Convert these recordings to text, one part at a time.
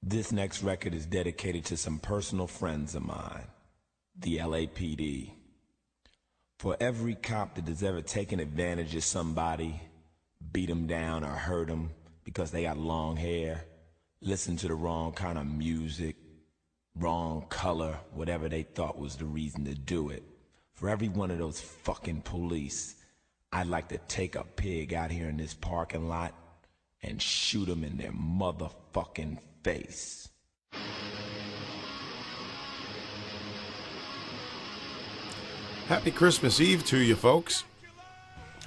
This next record is dedicated to some personal friends of mine, the LAPD. For every cop that has ever taken advantage of somebody, beat them down or hurt them because they got long hair, listened to the wrong kind of music, wrong color, whatever they thought was the reason to do it. For every one of those fucking police, I'd like to take a pig out here in this parking lot and shoot them in their motherfucking face. Happy Christmas Eve to you, folks.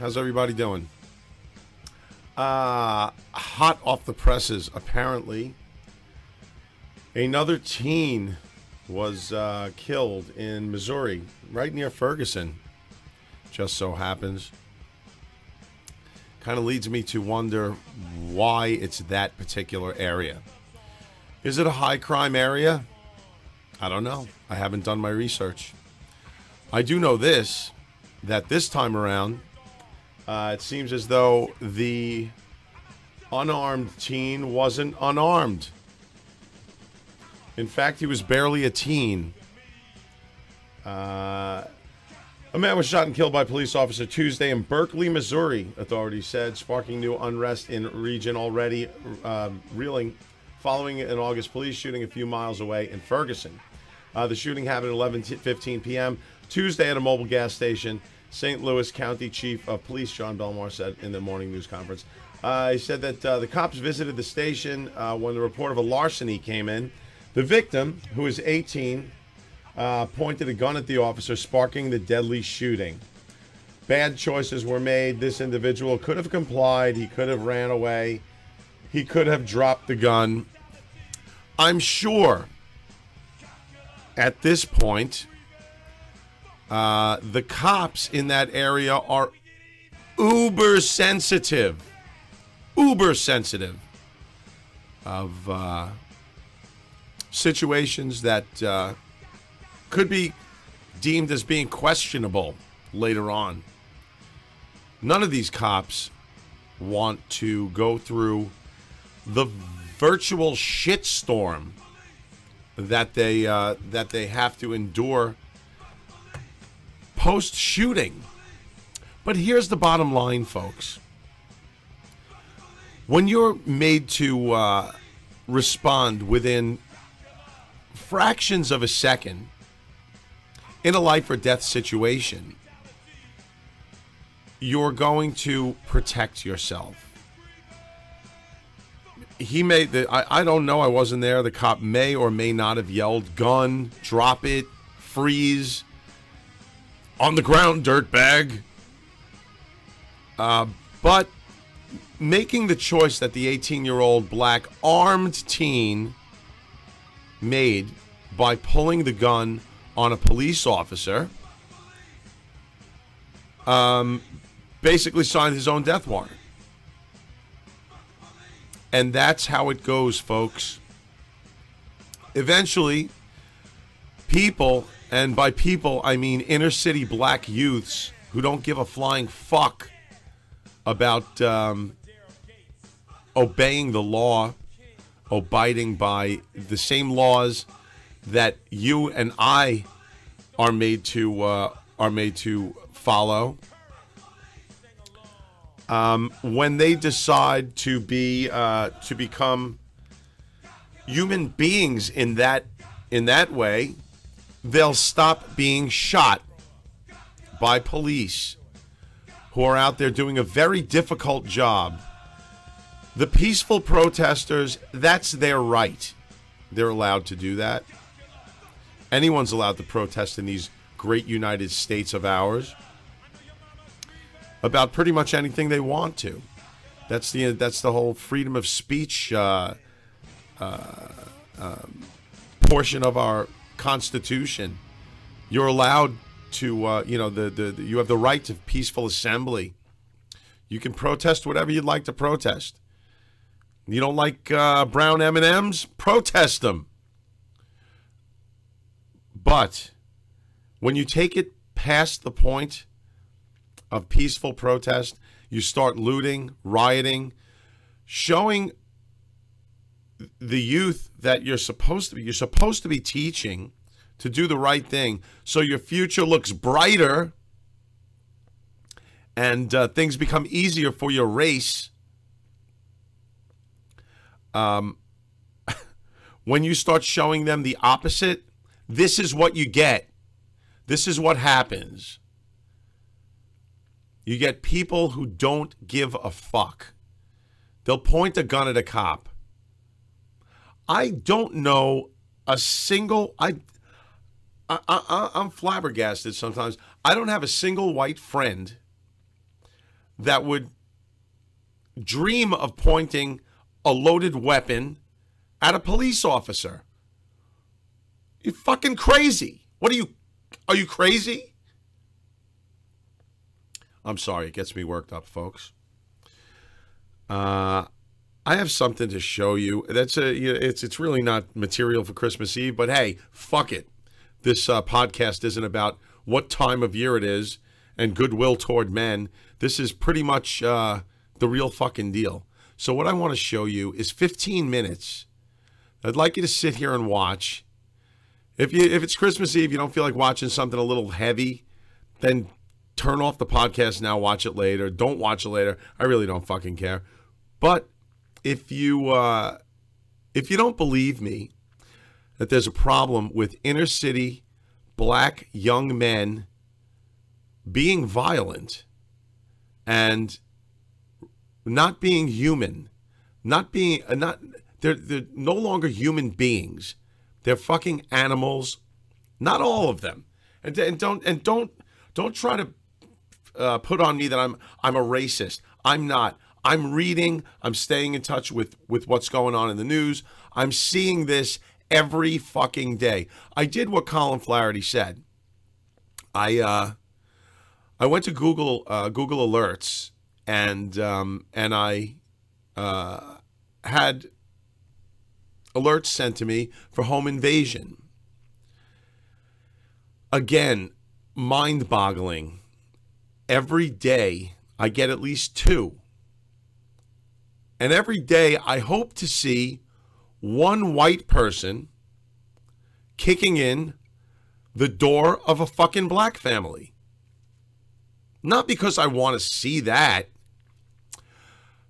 How's everybody doing? Hot off the presses, apparently. Another teen was killed in Missouri, right near Ferguson. Just so happens. Kind of leads me to wonder why it's that particular area. Is it a high crime area? I don't know. I haven't done my research. I do know this, that this time around, it seems as though the unarmed teen wasn't unarmed. In fact, he was barely a teen. A man was shot and killed by a police officer Tuesday in Berkeley, Missouri, authorities said, sparking new unrest in the region already reeling following an August police shooting a few miles away in Ferguson. The shooting happened at 11:15 p.m. Tuesday at a mobile gas station. St. Louis County Chief of Police John Belmar said in the morning news conference. He said that the cops visited the station when the report of a larceny came in. The victim, who is 18, pointed a gun at the officer, sparking the deadly shooting. Bad choices were made. This individual could have complied. He could have ran away. He could have dropped the gun. I'm sure at this point, the cops in that area are uber sensitive of situations that could be deemed as being questionable later on. None of these cops want to go through the virtual shitstorm that they have to endure post-shooting. But here's the bottom line, folks. When you're made to respond within fractions of a second in a life or death situation, you're going to protect yourself. He may, I don't know, I wasn't there. The cop may or may not have yelled, gun, drop it, freeze, on the ground, dirtbag. But making the choice that the 18-year-old black armed teen made by pulling the gun on a police officer, basically signed his own death warrant. And that's how it goes, folks. Eventually, people, and by people I mean inner city black youths who don't give a flying fuck about obeying the law, abiding by the same laws that you and I are made to follow. When they decide to become human beings in that way, they'll stop being shot by police who are out there doing a very difficult job. The peaceful protesters, that's their right. They're allowed to do that. Anyone's allowed to protest in these great United States of ours about pretty much anything they want to. That's the whole freedom of speech portion of our Constitution. You're allowed to, you have the right to peaceful assembly. You can protest whatever you'd like to protest. You don't like brown M&Ms? Protest them. But when you take it past the point of peaceful protest, you start looting, rioting, showing the youth that you're supposed to be teaching to do the right thing so your future looks brighter and things become easier for your race. When you start showing them the opposite, this is what you get. This is what happens. You get people who don't give a fuck. They'll point a gun at a cop. I don't know a single... I'm flabbergasted sometimes. I don't have a single white friend that would dream of pointing a loaded weapon at a police officer. You're fucking crazy. What are you crazy? I'm sorry, it gets me worked up, folks. I have something to show you. It's really not material for Christmas Eve, but hey, fuck it. This podcast isn't about what time of year it is and goodwill toward men. This is pretty much the real fucking deal. So what I want to show you is 15 minutes. I'd like you to sit here and watch. If it's Christmas Eve, you don't feel like watching something a little heavy, then turn off the podcast now, watch it later. Don't watch it later. I really don't fucking care. But if you don't believe me that there's a problem with inner city black young men being violent and not being human, they're no longer human beings. They're fucking animals. Not all of them. And don't try to put on me that I'm a racist. I'm not. I'm reading. I'm staying in touch with what's going on in the news. I'm seeing this every fucking day. I did what Colin Flaherty said. I went to Google Alerts and I had alerts sent to me for home invasion. Again, mind-boggling. Every day I get at least 2. And every day I hope to see one white person kicking in the door of a fucking black family. Not because I want to see that,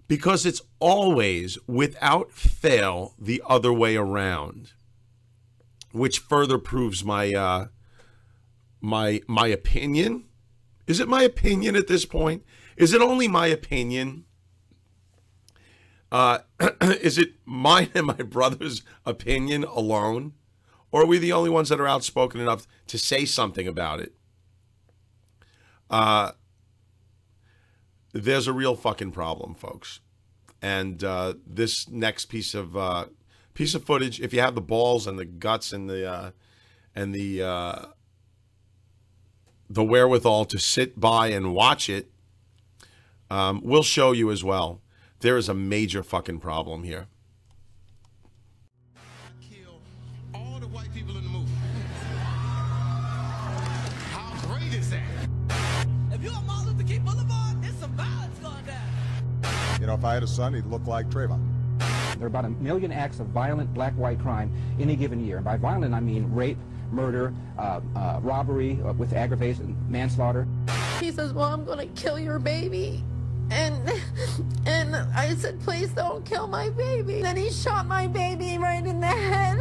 because it's always, without fail, the other way around, which further proves my my opinion. Is it my opinion at this point? Is it only my opinion? Is it mine and my brother's opinion alone? Or are we the only ones that are outspoken enough to say something about it? There's a real fucking problem, folks. And this next piece of footage, if you have the balls and the guts and the wherewithal to sit by and watch it, we'll show you as well. There is a major fucking problem here. Kill all the white people in the movie. How great is that? If you're on Martin Luther King Boulevard, there's some violence going down. You know, if I had a son, he'd look like Trayvon. There are about 1 million acts of violent black-white crime any given year. And by violent, I mean rape, murder, robbery with aggravated manslaughter. He says, well, I'm going to kill your baby. And I said, please don't kill my baby. Then he shot my baby right in the head.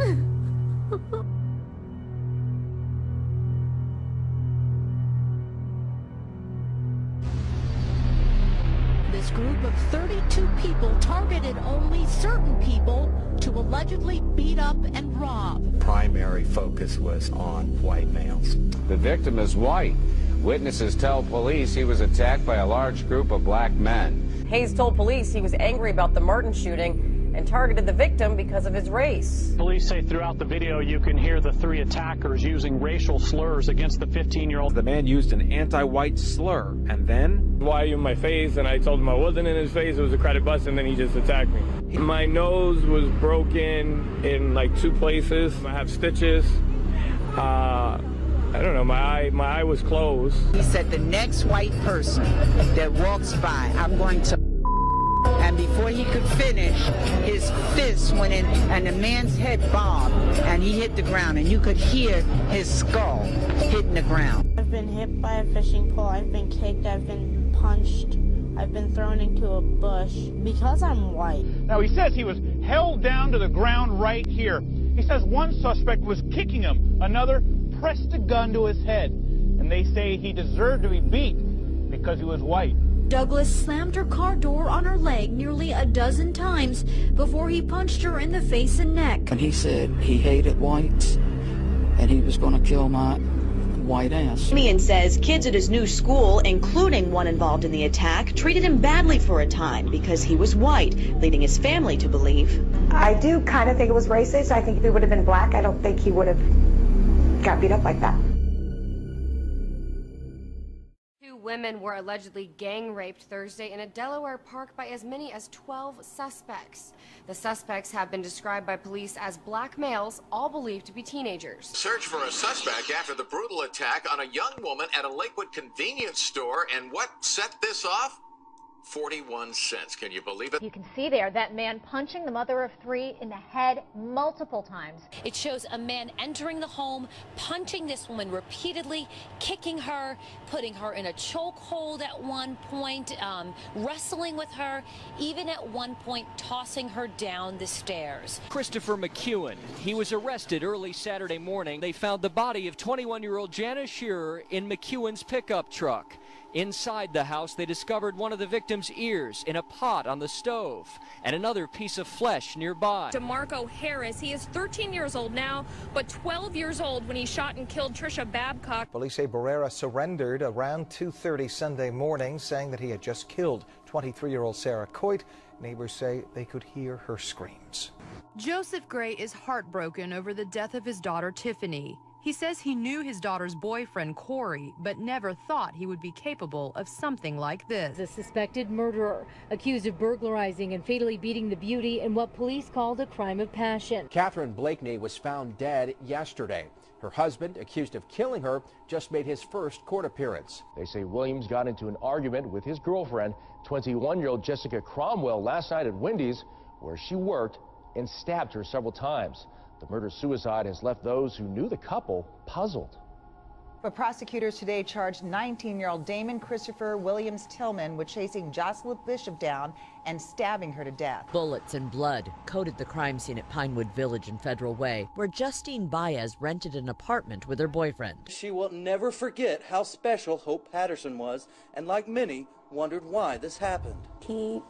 This group of 32 people targeted only certain people to allegedly beat up and rob. Primary focus was on white males. The victim is white. Witnesses tell police he was attacked by a large group of black men. Hayes told police he was angry about the Martin shooting and targeted the victim because of his race. Police say throughout the video you can hear the 3 attackers using racial slurs against the 15-year-old. The man used an anti-white slur, and then... Why are you in my face? And I told him I wasn't in his face, it was a credit bus, and then he just attacked me. My nose was broken in like 2 places. I have stitches. I don't know, my eye was closed. He said the next white person that walks by, I'm going to... And before he could finish, his fist went in and the man's head bobbed and he hit the ground, and you could hear his skull hitting the ground. I've been hit by a fishing pole, I've been kicked, I've been punched, I've been thrown into a bush because I'm white. Now, he says he was held down to the ground right here. He says one suspect was kicking him, another pressed a gun to his head, and they say he deserved to be beat because he was white. Douglas slammed her car door on her leg nearly a dozen times before he punched her in the face and neck. And he said he hated whites and he was going to kill my white ass. Damian says kids at his new school, including one involved in the attack, treated him badly for a time because he was white, leading his family to believe. I do kind of think it was racist. I think if he would have been black, I don't think he would have got beat up like that. Women were allegedly gang raped Thursday in a Delaware park by as many as 12 suspects. The suspects have been described by police as black males, all believed to be teenagers. Search for a suspect after the brutal attack on a young woman at a Lakewood convenience store. And what set this off? 41 cents. Can you believe it? You can see there that man punching the mother of three in the head multiple times. It shows a man entering the home, punching this woman repeatedly, kicking her, putting her in a chokehold at one point, wrestling with her, even at one point tossing her down the stairs. Christopher McEwen. He was arrested early Saturday morning. They found the body of 21-year-old Janice Shearer in McEwen's pickup truck. Inside the house, they discovered one of the victim's ears in a pot on the stove and another piece of flesh nearby. DeMarco Harris, he is 13 years old now, but 12 years old when he shot and killed Trisha Babcock. Police say Barrera surrendered around 2:30 Sunday morning, saying that he had just killed 23-year-old Sarah Coit. Neighbors say they could hear her screams. Joseph Gray is heartbroken over the death of his daughter, Tiffany. He says he knew his daughter's boyfriend, Corey, but never thought he would be capable of something like this. The suspected murderer, accused of burglarizing and fatally beating the beauty in what police called a crime of passion. Catherine Blakeney was found dead yesterday. Her husband, accused of killing her, just made his first court appearance. They say Williams got into an argument with his girlfriend, 21-year-old Jessica Cromwell, last night at Wendy's, where she worked, and stabbed her several times. The murder-suicide has left those who knew the couple puzzled. But prosecutors today charged 19-year-old Damon Christopher Williams Tillman with chasing Jocelyn Bishop down and stabbing her to death. Bullets and blood coated the crime scene at Pinewood Village and Federal Way, where Justine Baez rented an apartment with her boyfriend. She will never forget how special Hope Patterson was, and like many, wondered why this happened. He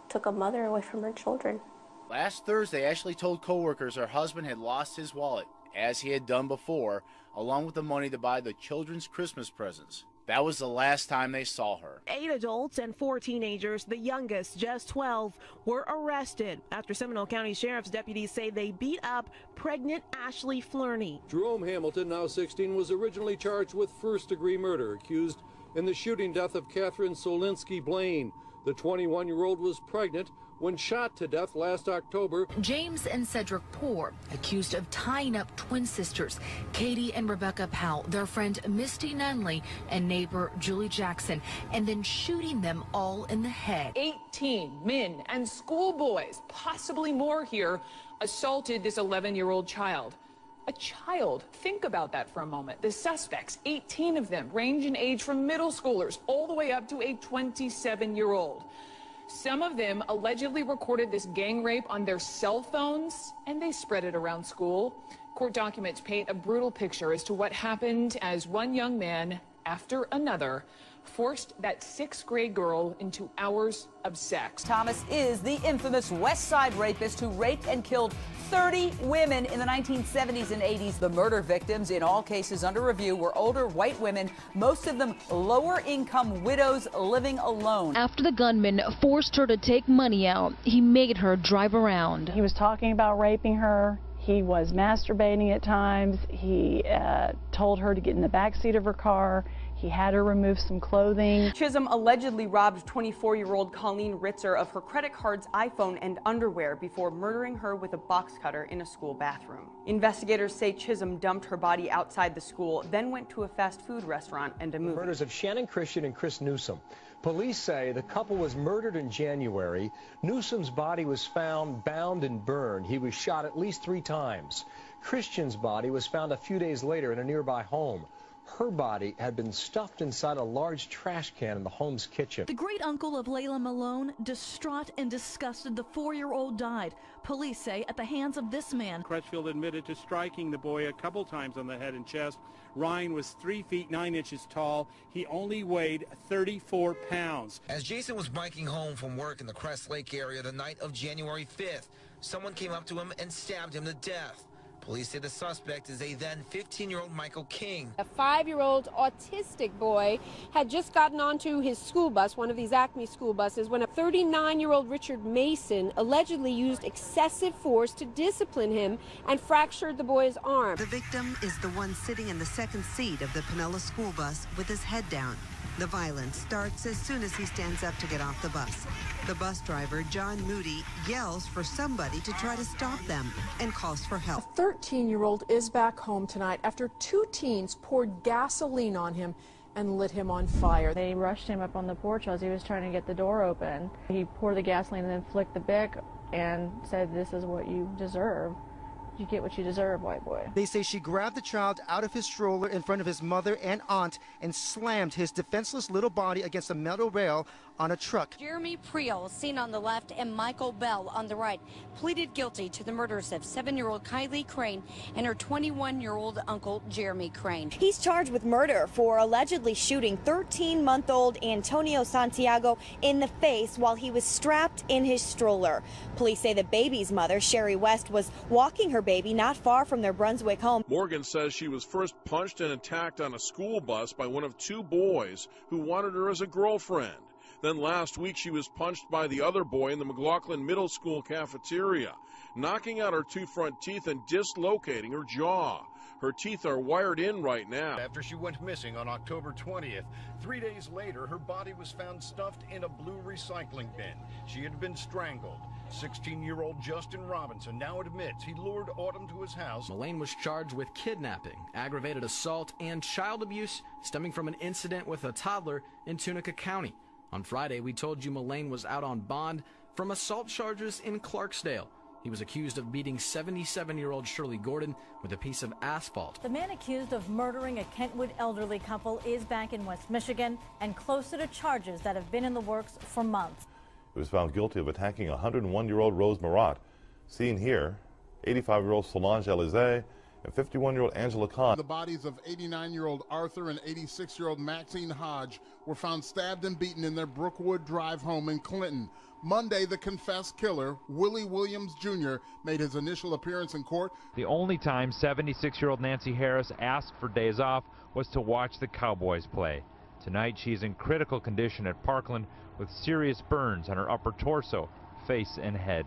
took a mother away from her children. Last Thursday, Ashley told co-workers her husband had lost his wallet, as he had done before, along with the money to buy the children's Christmas presents. That was the last time they saw her. 8 adults and 4 teenagers, the youngest just 12, were arrested after Seminole County Sheriff's deputies say they beat up pregnant Ashley Flerney. Jerome Hamilton, now 16, was originally charged with first-degree murder, accused in the shooting death of Catherine Solinsky Blaine. The 21-year-old was pregnant when shot to death last October. James and Cedric Poor, accused of tying up twin sisters, Katie and Rebecca Powell, their friend Misty Nunley, and neighbor Julie Jackson, and then shooting them all in the head. 18 men and schoolboys, possibly more here, assaulted this 11-year-old child. A child. Think about that for a moment. The suspects, 18 of them, range in age from middle schoolers all the way up to a 27-year-old. Some of them allegedly recorded this gang rape on their cell phones, and they spread it around school. Court documents paint a brutal picture as to what happened as one young man, after another, forced that 6th grade girl into hours of sex. Thomas is the infamous West Side rapist who raped and killed 30 women in the 1970s and 80s. The murder victims, in all cases under review, were older white women, most of them lower-income widows living alone. After the gunman forced her to take money out, he made her drive around. He was talking about raping her. He was masturbating at times. He told her to get in the back seat of her car. He had her remove some clothing. Chisholm allegedly robbed 24-year-old Colleen Ritzer of her credit cards, iPhone, and underwear before murdering her with a box cutter in a school bathroom. Investigators say Chisholm dumped her body outside the school, then went to a fast food restaurant and a movie. The murders of Shannon Christian and Chris Newsom. Police say the couple was murdered in January. Newsom's body was found bound and burned. He was shot at least 3 times. Christian's body was found a few days later in a nearby home. Her body had been stuffed inside a large trash can in the home's kitchen. The great-uncle of Layla Malone, distraught and disgusted, the 4-year-old died. Police say at the hands of this man. Crutchfield admitted to striking the boy a couple times on the head and chest. Ryan was 3 feet 9 inches tall. He only weighed 34 pounds. As Jason was biking home from work in the Crest Lake area the night of January 5th, someone came up to him and stabbed him to death. Police say the suspect is a then 15-year-old Michael King. A 5-year-old autistic boy had just gotten onto his school bus, one of these Acme school buses, when a 39-year-old Richard Mason allegedly used excessive force to discipline him and fractured the boy's arm. The victim is the one sitting in the second seat of the Pinella school bus with his head down. The violence starts as soon as he stands up to get off the bus. The bus driver, John Moody, yells for somebody to try to stop them and calls for help. A 13-year-old is back home tonight after 2 teens poured gasoline on him and lit him on fire. They rushed him up on the porch as he was trying to get the door open. He poured the gasoline and then flicked the bic and said, "This is what you deserve. You get what you deserve, white boy." They say she grabbed the child out of his stroller in front of his mother and aunt and slammed his defenseless little body against a metal rail on a truck. Jeremy Priel, seen on the left, and Michael Bell on the right, pleaded guilty to the murders of 7-year-old Kylie Crane and her 21-year-old uncle Jeremy Crane. He's charged with murder for allegedly shooting 13-month-old Antonio Santiago in the face while he was strapped in his stroller. Police say the baby's mother, Sherry West, was walking her baby not far from their Brunswick home. Morgan says she was first punched and attacked on a school bus by one of 2 boys who wanted her as a girlfriend. Then last week she was punched by the other boy in the McLaughlin Middle School cafeteria, knocking out her 2 front teeth and dislocating her jaw. Her teeth are wired in right now. After she went missing on October 20th, 3 days later, her body was found stuffed in a blue recycling bin. She had been strangled. 16-year-old Justin Robinson now admits he lured Autumn to his house. Mullane was charged with kidnapping, aggravated assault, and child abuse stemming from an incident with a toddler in Tunica County. On Friday, we told you Mullane was out on bond from assault charges in Clarksdale. He was accused of beating 77-year-old Shirley Gordon with a piece of asphalt. The man accused of murdering a Kentwood elderly couple is back in West Michigan and closer to charges that have been in the works for months. He was found guilty of attacking 101-year-old Rose Marat. Seen here, 85-year-old Solange Elize and 51-year-old Angela Kahn. The bodies of 89-year-old Arthur and 86-year-old Maxine Hodge were found stabbed and beaten in their Brookwood Drive home in Clinton. Monday, the confessed killer, Willie Williams Jr., made his initial appearance in court. The only time 76-year-old Nancy Harris asked for days off was to watch the Cowboys play. Tonight, she's in critical condition at Parkland with serious burns on her upper torso, face, and head.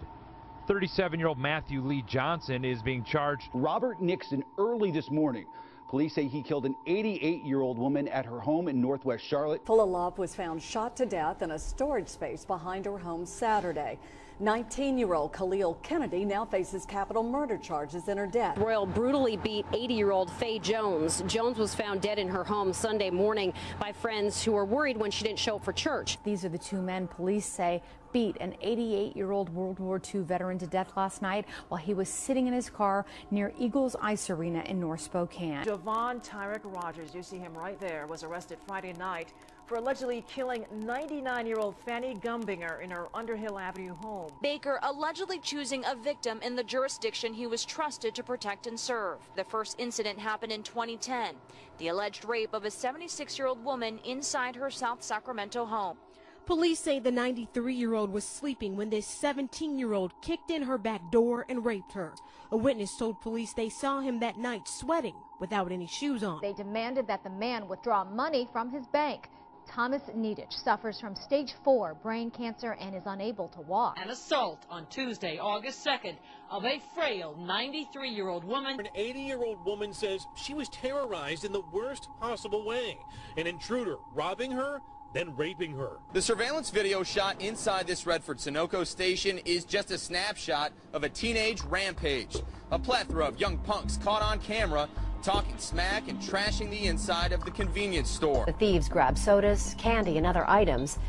37-year-old Matthew Lee Johnson is being charged. Robert Nixon early this morning. Police say he killed an 88-year-old woman at her home in Northwest Charlotte. Fulalov was found shot to death in a storage space behind her home Saturday. 19-year-old Khalil Kennedy now faces capital murder charges in her death. Royal brutally beat 80-year-old Faye Jones. Jones was found dead in her home Sunday morning by friends who were worried when she didn't show up for church. These are the 2 men police say beat an 88-year-old World War II veteran to death last night while he was sitting in his car near Eagles Ice Arena in North Spokane. Javon Tyrek Rogers, you see him right there, was arrested Friday night for allegedly killing 99-year-old Fanny Gumbinger in her Underhill Avenue home. Baker allegedly choosing a victim in the jurisdiction he was trusted to protect and serve. The first incident happened in 2010, the alleged rape of a 76-year-old woman inside her South Sacramento home. Police say the 93-year-old was sleeping when this 17-year-old kicked in her back door and raped her. A witness told police they saw him that night sweating without any shoes on. They demanded that the man withdraw money from his bank. Thomas Nedich suffers from stage 4 brain cancer and is unable to walk. An assault on Tuesday, August 2nd, of a frail 93-year-old woman. An 80-year-old woman says she was terrorized in the worst possible way. An intruder robbing her, then raping her. The surveillance video shot inside this Redford Sunoco station is just a snapshot of a teenage rampage. A plethora of young punks caught on camera talking smack and trashing the inside of the convenience store. The thieves grab sodas, candy, and other items,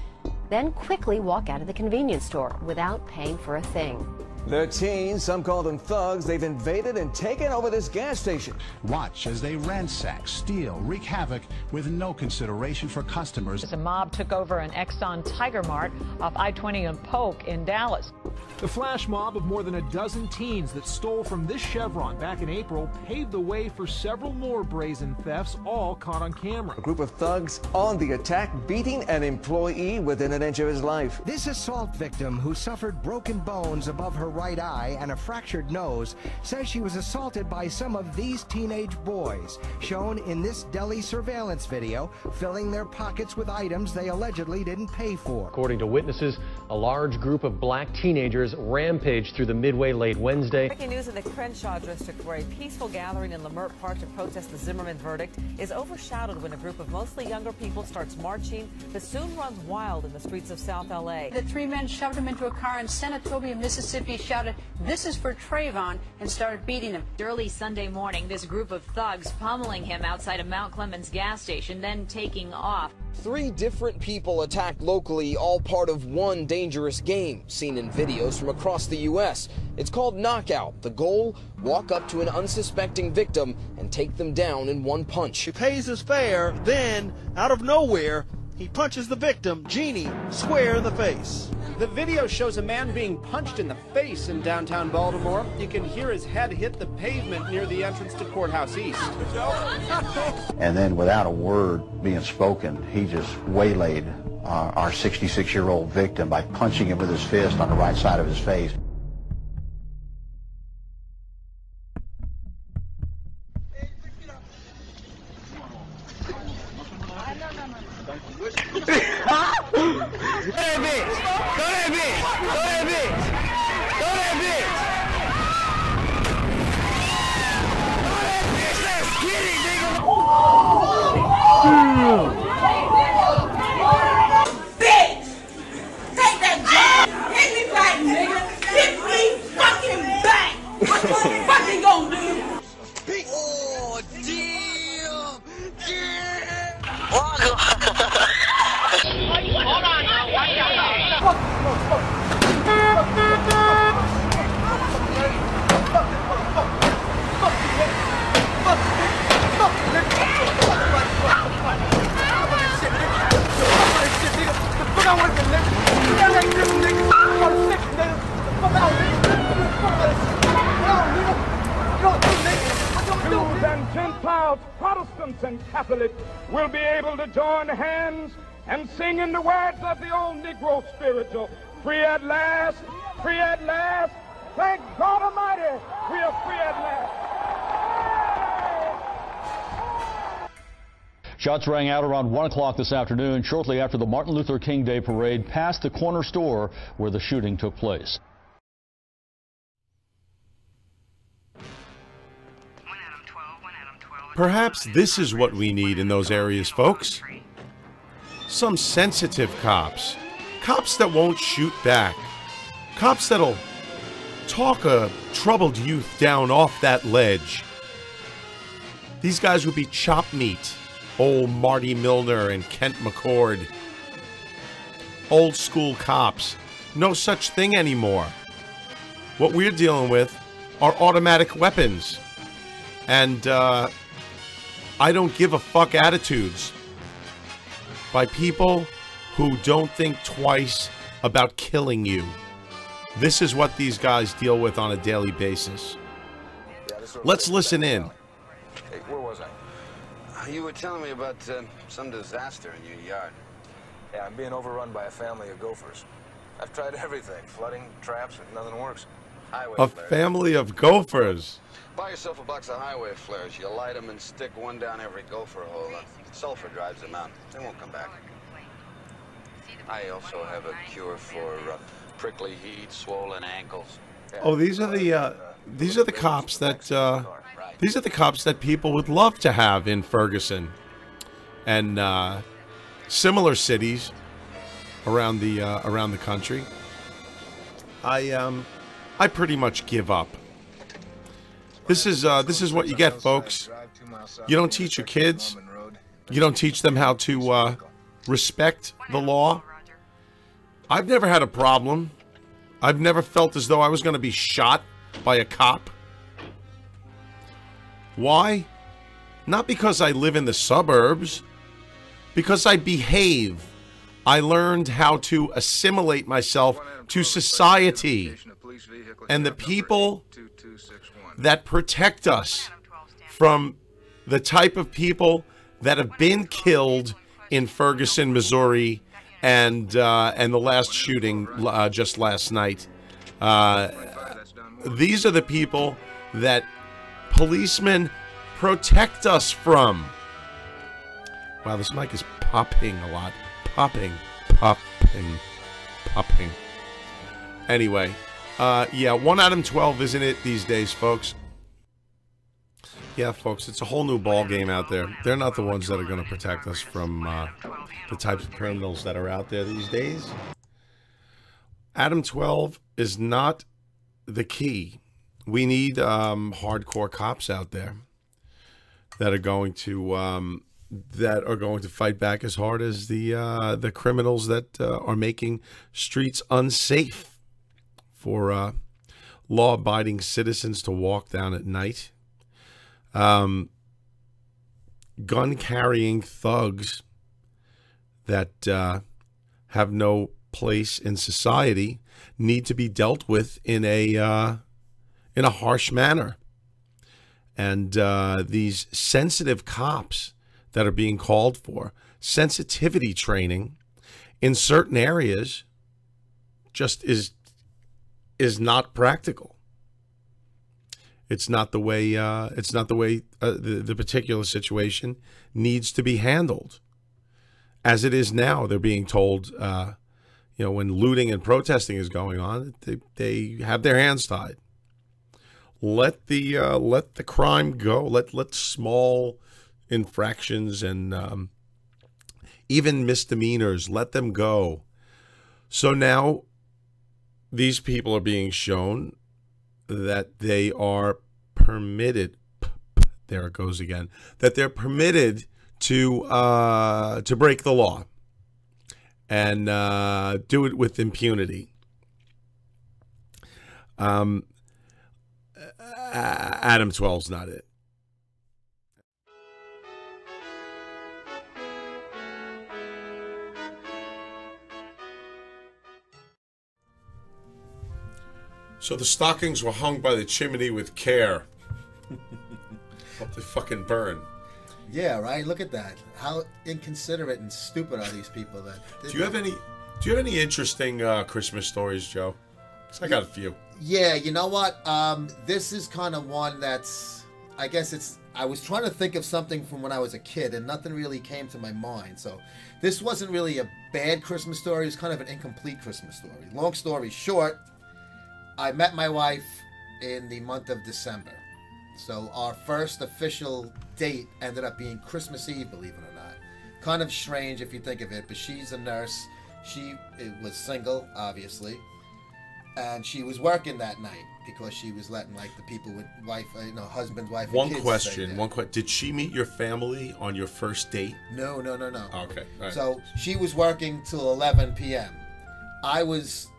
then quickly walk out of the convenience store without paying for a thing. They're teens, some call them thugs. They've invaded and taken over this gas station. Watch as they ransack, steal, wreak havoc with no consideration for customers. A mob took over an Exxon Tiger Mart off I-20 and Polk in Dallas. The flash mob of more than a dozen teens that stole from this Chevron back in April paved the way for several more brazen thefts, all caught on camera. A group of thugs on the attack, beating an employee within an inch of his life. This assault victim, who suffered broken bones above her right eye and a fractured nose, says she was assaulted by some of these teenage boys, shown in this deli surveillance video, filling their pockets with items they allegedly didn't pay for. According to witnesses, a large group of black teenagers rampaged through the Midway late Wednesday. Breaking news in the Crenshaw district, where a peaceful gathering in Lemert Park to protest the Zimmerman verdict is overshadowed when a group of mostly younger people starts marching that soon runs wild in the streets of South LA. The three men shoved him into a car in Senatobia, Mississippi, shouted, "This is for Trayvon," and started beating him. Early Sunday morning, this group of thugs pummeling him outside of Mount Clemens gas station, then taking off. 3 different people attacked locally, all part of one dangerous game, seen in videos from across the U.S. It's called Knockout. The goal, walk up to an unsuspecting victim and take them down in one punch. He pays his fare, then, out of nowhere, he punches the victim, Jeannie, square in the face. The video shows a man being punched in the face in downtown Baltimore. You can hear his head hit the pavement near the entrance to Courthouse East. And then without a word being spoken, he just waylaid our 66-year-old victim by punching him with his fist on the right side of his face. Jews and Gentiles, Protestants and Catholics will be able to join hands and sing in the words of the old Negro spiritual, free at last, free at last. Thank God Almighty, we are free at last. Shots rang out around 1 o'clock this afternoon, shortly after the Martin Luther King Day parade passed the corner store where the shooting took place. Perhaps this is what we need in those areas, folks. Some sensitive cops. Cops that won't shoot back. Cops that'll talk a troubled youth down off that ledge. These guys would be chopped meat. Old Marty Milner and Kent McCord. Old school cops. No such thing anymore. What we're dealing with are automatic weapons. And, I don't give a fuck attitudes by people who don't think twice about killing you. This is what these guys deal with on a daily basis. Let's listen in. Hey, where was I? You were telling me about some disaster in your yard. Yeah, I'm being overrun by a family of gophers. I've tried everything. Flooding, traps, nothing works. Highway A flares. family of gophers. Buy yourself a box of highway flares. You light them and stick one down every gopher hole. Sulfur drives them out. They won't come back. I also have a cure for prickly heat, swollen ankles. Oh, these are the cops that people would love to have in Ferguson and similar cities around the country. I pretty much give up. This is what you get, folks. You don't teach your kids. You don't teach them how to respect the law. I've never had a problem. I've never felt as though I was going to be shot by a cop. Why? Not because I live in the suburbs. Because I behave. I learned how to assimilate myself to society and the people that protect us from the type of people that have been killed in Ferguson, Missouri, and the last shooting just last night. These are the people that policemen protect us from. Wow, this mic is popping a lot. Popping. Anyway, yeah, 1 out of 12 isn't it these days, folks? Yeah, folks, it's a whole new ball game out there. They're not the ones that are going to protect us from the types of criminals that are out there these days. Adam 12 is not the key. We need hardcore cops out there that are going to fight back as hard as the criminals that are making streets unsafe for law-abiding citizens to walk down at night. Gun-carrying thugs that have no place in society need to be dealt with in a harsh manner. And these sensitive cops that are being called for, sensitivity training in certain areas just is not practical. It's not the way the particular situation needs to be handled. As it is now, they're being told, when looting and protesting is going on, they have their hands tied. Let the crime go. Let small infractions and even misdemeanors, let them go. So now these people are being shown that they are permitted, there it goes again, that they're permitted to break the law and do it with impunity. Adam 12's not it. So the stockings were hung by the chimney with care. Hope they fucking burn. Yeah, right. Look at that. How inconsiderate and stupid are these people? Do you have any interesting Christmas stories, Joe? 'Cause I got a few. Yeah, you know what? This is kind of one that's, I guess I was trying to think of something from when I was a kid, and nothing really came to my mind. So this wasn't really a bad Christmas story. It was kind of an incomplete Christmas story. Long story short, I met my wife in the month of December. So our first official date ended up being Christmas Eve, believe it or not. Kind of strange if you think of it, but she's a nurse. She was single, obviously. And she was working that night because she was letting like the people with wife, husband, wife, and kids stay there. Did she meet your family on your first date? No. Okay. All right. So she was working till 11 p.m. I was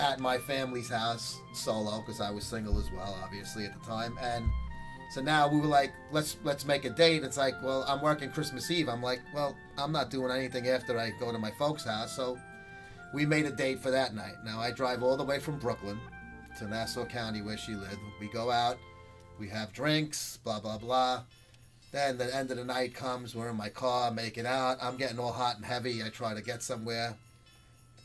at my family's house solo because I was single as well, obviously at the time. And so now we were like, let's make a date. It's like, well, I'm working Christmas Eve. I'm like, well, I'm not doing anything after I go to my folks' house. So we made a date for that night. Now I drive all the way from Brooklyn to Nassau County where she lived. We go out, we have drinks, blah, blah, blah. Then the end of the night comes, we're in my car, making out. I'm getting all hot and heavy. I try to get somewhere.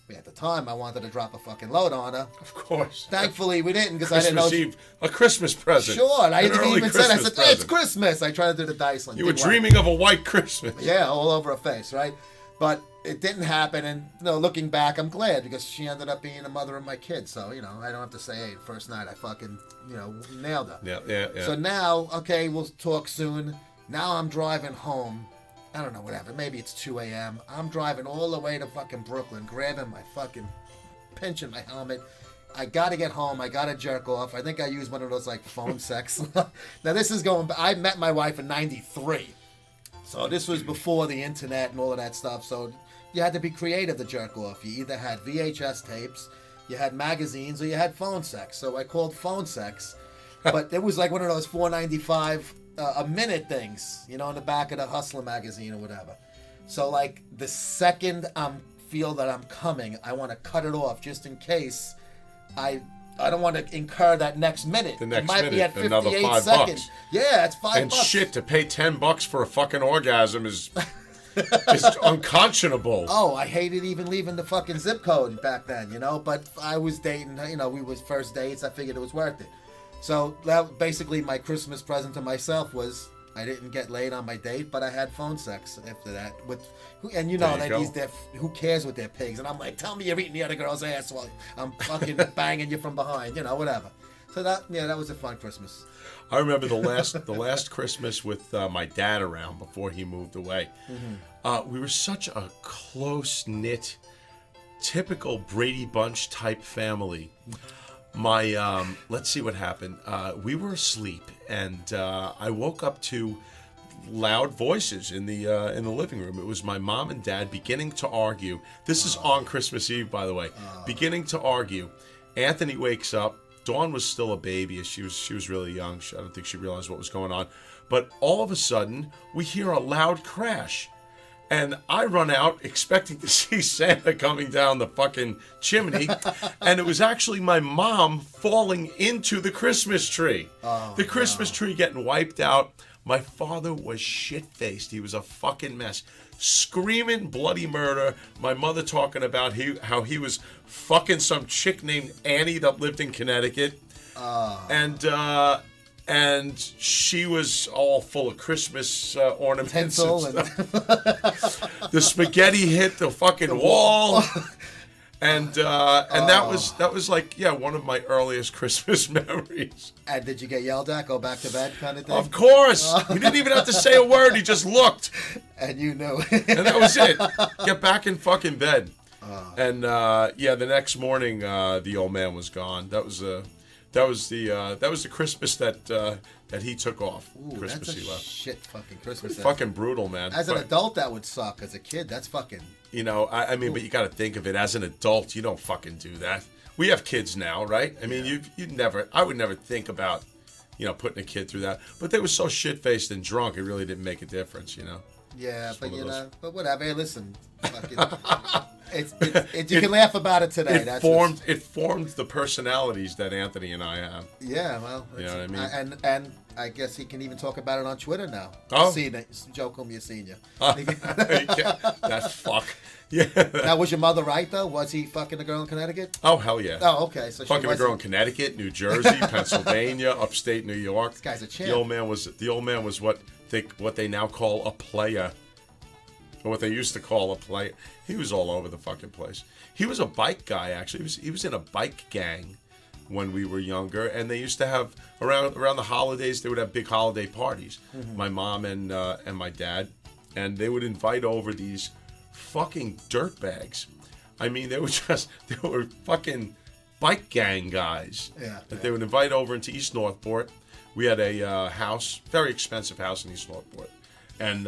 At the time, I wanted to drop a fucking load on her. Of course. Thankfully, we didn't because I didn't know. Christmas Eve, a Christmas present. Sure, and I even said, I said, hey, it's Christmas. I tried to do the dice. You were dreaming of a white Christmas. Yeah, all over her face, right? But it didn't happen, and looking back, I'm glad because she ended up being the mother of my kids. So I don't have to say, hey, first night I fucking nailed her. Yeah. So now, okay, we'll talk soon. Now I'm driving home. I don't know, whatever. Maybe it's 2 a.m. I'm driving all the way to fucking Brooklyn, grabbing my fucking, pinching my helmet. I gotta get home. I gotta jerk off. I think I used one of those like phone sex. Now this is going. I met my wife in '93, so this was before the internet and all of that stuff. So you had to be creative to jerk off. You either had VHS tapes, you had magazines, or you had phone sex. So I called phone sex, but it was like one of those $4.95 a minute things, in the back of the Hustler magazine or whatever. So like the second I feel that I'm coming, I want to cut it off just in case. I don't want to incur that next minute. The next it might minute, be at 58 another $5. seconds. Yeah, it's $5. And shit, to pay $10 for a fucking orgasm is unconscionable. Oh, I hated even leaving the fucking zip code back then, But I was dating, we was first dates. I figured it was worth it. So that basically my Christmas present to myself was I didn't get laid on my date, but I had phone sex after that and who cares with their pigs? And I'm like, tell me you're eating the other girl's ass while I'm fucking banging you from behind, whatever. So that was a fun Christmas. I remember the last Christmas with my dad around before he moved away. Mm-hmm. We were such a close-knit, typical Brady Bunch type family. Let's see what happened. We were asleep, and I woke up to loud voices in the living room. It was my mom and dad beginning to argue. This is on Christmas Eve, by the way. Beginning to argue. Anthony wakes up. Dawn was still a baby. She was really young. I don't think she realized what was going on. But all of a sudden, we hear a loud crash. And I run out expecting to see Santa coming down the fucking chimney. And it was actually my mom falling into the Christmas tree. The Christmas tree getting wiped out. My father was shit-faced. He was a fucking mess. Screaming bloody murder. My mother talking about how he was fucking some chick named Annie that lived in Connecticut. And she was all full of Christmas ornaments. Tinsel and the spaghetti hit the fucking wall. And that was like, one of my earliest Christmas memories. And did you get yelled at, go back to bed kind of thing? Of course. He didn't even have to say a word. He just looked. And you knew. And that was it. Get back in fucking bed. And the next morning, the old man was gone. That was the Christmas that he took off. Ooh, Christmas that's he left. Shit fucking Christmas. Fucking brutal, man. As an adult, that would suck. As a kid, that's fucking... I mean, but you got to think of it. As an adult, you don't fucking do that. We have kids now, right? I mean, I would never think about, putting a kid through that. But they were so shit-faced and drunk, it really didn't make a difference, Yeah, but but whatever. Hey, listen, fucking... you can laugh about it today. It formed the personalities that Anthony and I have. Yeah, well, you know what I mean. And I guess he can even talk about it on Twitter now. Oh, Joe Cumia Senior. That fuck. Yeah. Now, was your mother right though? Was he fucking a girl in Connecticut? Oh hell yeah. Oh okay. So fucking a girl in Connecticut, New Jersey, Pennsylvania, upstate New York. This guy's a champ. The old man was what they now call a player. Or what they used to call a player. He was all over the fucking place. He was a bike guy, actually. He was in a bike gang when we were younger, and they used to have around the holidays. They would have big holiday parties. Mm-hmm. My mom and my dad, and they would invite over these fucking dirtbags. I mean, they were fucking bike gang guys. Yeah. That they would invite over into East Northport. We had a house, very expensive house in East Northport, and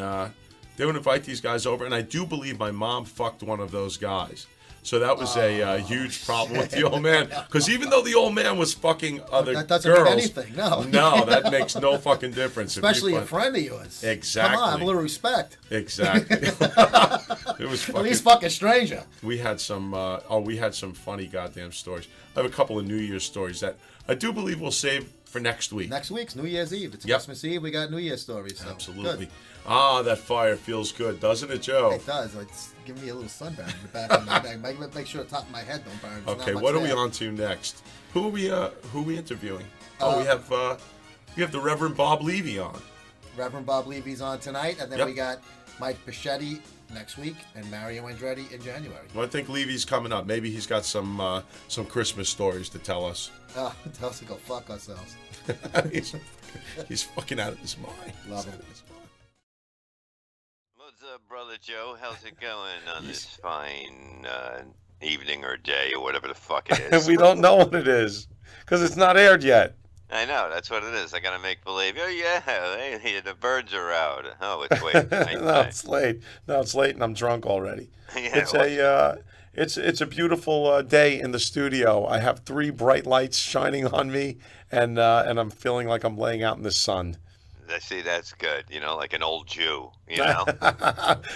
they would invite these guys over, and I do believe my mom fucked one of those guys. So that was a huge problem with the old man. Because even though the old man was fucking other girls... That doesn't mean anything, no. No, that makes no fucking difference. Especially a friend of yours. Exactly. Come on, have a little respect. Exactly. It was fucking... At least fucking stranger. We had some funny goddamn stories. I have a couple of New Year's stories that I do believe we'll save for next week. Next week's New Year's Eve. It's Christmas Eve. We got New Year's stories. So absolutely. Good. Ah, that fire feels good, doesn't it, Joe? It does. It's giving me a little sunburn in the back of my neck. Make sure the top of my head don't burn. Okay, what are we on to next? Who are we interviewing? We have the Reverend Bob Levy on. Reverend Bob Levy's on tonight, and then we got Mike Bichetti next week, and Mario Andretti in January. Well, I think Levy's coming up. Maybe he's got some Christmas stories to tell us. Tell us to go fuck ourselves. he's fucking out of his mind. Love him. What's up, Brother Joe? How's it going on this fine evening or day or whatever the fuck it is? We don't know what it is because it's not aired yet. I know, that's what it is. I gotta make believe. Oh yeah, the birds are out. Oh, it's late. No, it's late. No, it's late, and I'm drunk already. It's a beautiful day in the studio. I have 3 bright lights shining on me, and I'm feeling like I'm laying out in the sun. See, that's good. You know, like an old Jew. You know,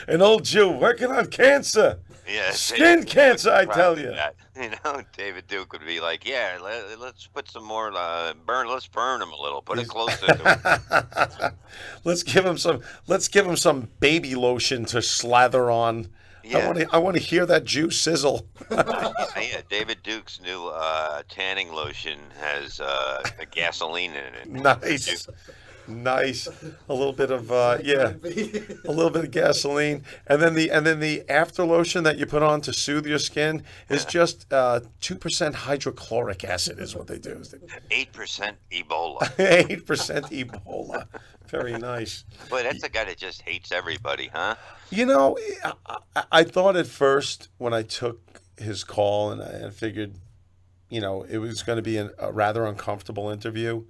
an old Jew working on cancer. Yeah, skin cancer. I tell you. You know, David Duke would be like, "Yeah, let's put some more Let's burn him a little. Put it closer to him. Let's give him some baby lotion to slather on. Yeah. I want to hear that Jew sizzle. Yeah, David Duke's new tanning lotion has gasoline in it. Nice. Nice, a little bit of a little bit of gasoline, and then the after lotion that you put on to soothe your skin is just 2% hydrochloric acid is what they do. 8% Ebola. 8% Ebola. Very nice. Boy, that's a guy that just hates everybody, huh? You know, I thought at first when I took his call, and I figured, you know, it was going to be a rather uncomfortable interview.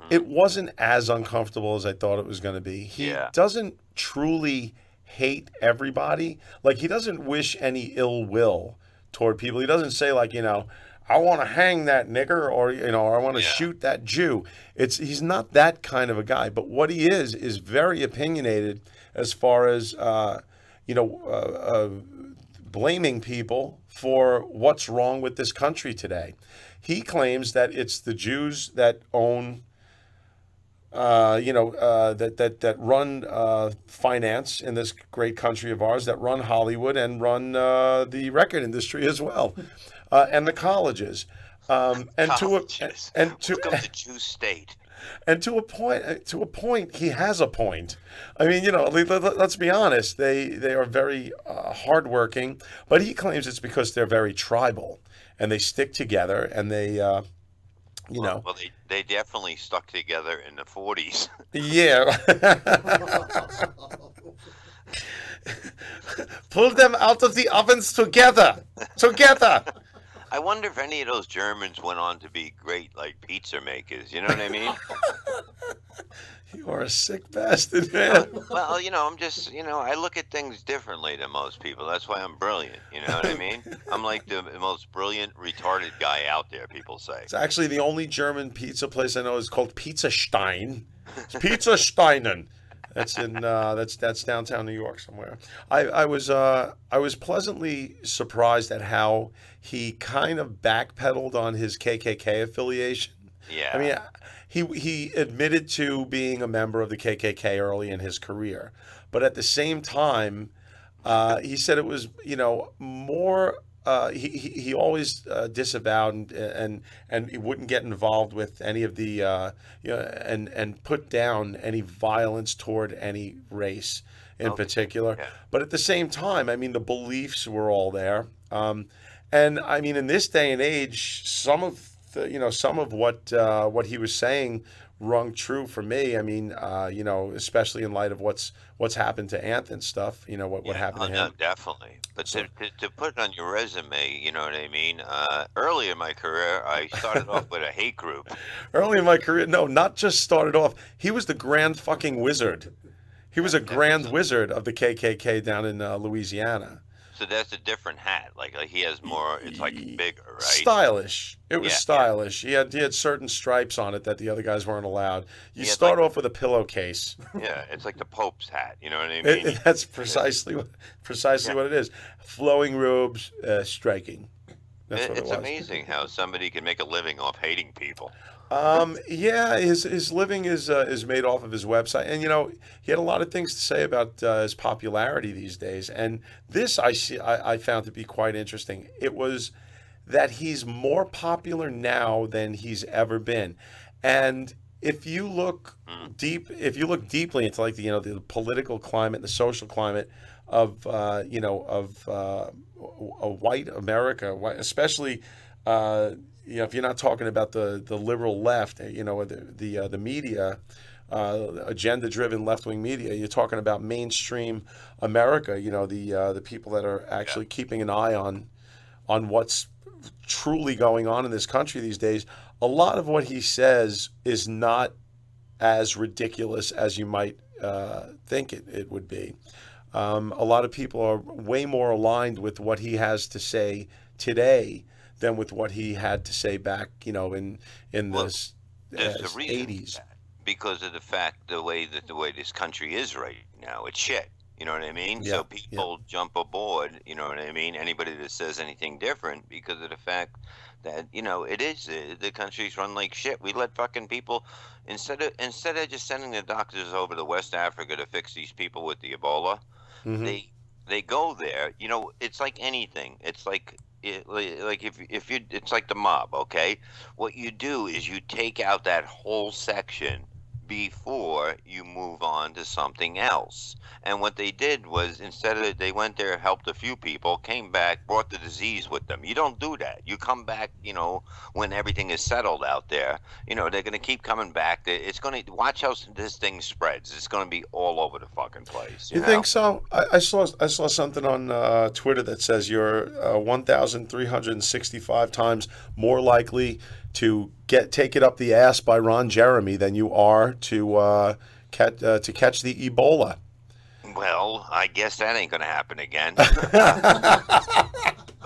It wasn't as uncomfortable as I thought it was going to be. He doesn't truly hate everybody. Like, he doesn't wish any ill will toward people. He doesn't say, like, you know, I want to hang that nigger, or, you know, or I want to shoot that Jew. He's not that kind of a guy. But what he is very opinionated as far as, blaming people for what's wrong with this country today. He claims that it's the Jews that own that run finance in this great country of ours, that run Hollywood and run the record industry as well, and the colleges, Welcome to Jew state. And to a point, he has a point. I mean, you know, let's be honest. They are very hardworking, but he claims it's because they're very tribal and they stick together and they. Well, they definitely stuck together in the 40s. Yeah. Pull them out of the ovens together. Together. I wonder if any of those Germans went on to be great, like, pizza makers. You know what I mean? You are a sick bastard, man. Well, you know, I'm just, you know, I look at things differently than most people. That's why I'm brilliant. You know what I mean? I'm like the most brilliant, retarded guy out there, people say. It's actually the only German pizza place I know is called Pizza Stein. It's Pizza Steinen. That's in that's downtown New York somewhere. I was pleasantly surprised at how he kind of backpedaled on his KKK affiliation. Yeah. I mean, he admitted to being a member of the KKK early in his career, but at the same time, he said it was, you know, more. He always disavowed and he wouldn't get involved with any of the and put down any violence toward any race in particular. Yeah. But at the same time, I mean, the beliefs were all there. And I mean, in this day and age, some of what he was saying rung true for me. I mean, you know, especially in light of what's happened to Ant and stuff. You know, what happened to him. No, definitely. But to put it on your resume, you know what I mean? Early in my career, I started off with a hate group. Early in my career, no, not just started off. He was the grand fucking wizard. He was a grand wizard of the KKK down in Louisiana. So that's a different hat. Like he has more. It's like bigger, right? Stylish. It was stylish. Yeah. He had certain stripes on it that the other guys weren't allowed. You start off with a pillowcase. Yeah, it's like the Pope's hat. You know what I mean? That's precisely what it is. Flowing robes, striking. That's what it was. It's amazing how somebody can make a living off hating people. Yeah, his living is made off of his website, and you know, he had a lot of things to say about his popularity these days. And this I found to be quite interesting. It was that he's more popular now than he's ever been, and if you look deeply into like the political climate, the social climate of a white America, especially if you're not talking about the liberal left, the media, agenda-driven left-wing media, you're talking about mainstream America. The people that are actually keeping an eye on what's truly going on in this country these days. A lot of what he says is not as ridiculous as you might think it would be. A lot of people are way more aligned with what he has to say today than with what he had to say back, in the 80s. Because of the way this country is right now, it's shit. You know what I mean? Yeah, so people jump aboard. You know what I mean? Anybody that says anything different, because of the fact that it is the country's run like shit. We let fucking people instead of just sending the doctors over to West Africa to fix these people with the Ebola, they go there. It's like anything. It's like. It's like the mob, okay? What you do is you take out that whole section before you move on to something else. And what they did was, they went there, helped a few people, came back, brought the disease with them. You don't do that. You come back, when everything is settled out there. They're going to keep coming back. It's going to, watch how this thing spreads. It's going to be all over the fucking place. You think so? I saw something on Twitter that says you're 1,365 times more likely to take it up the ass by Ron Jeremy than you are to catch the Ebola. Well, I guess that ain't gonna happen again. But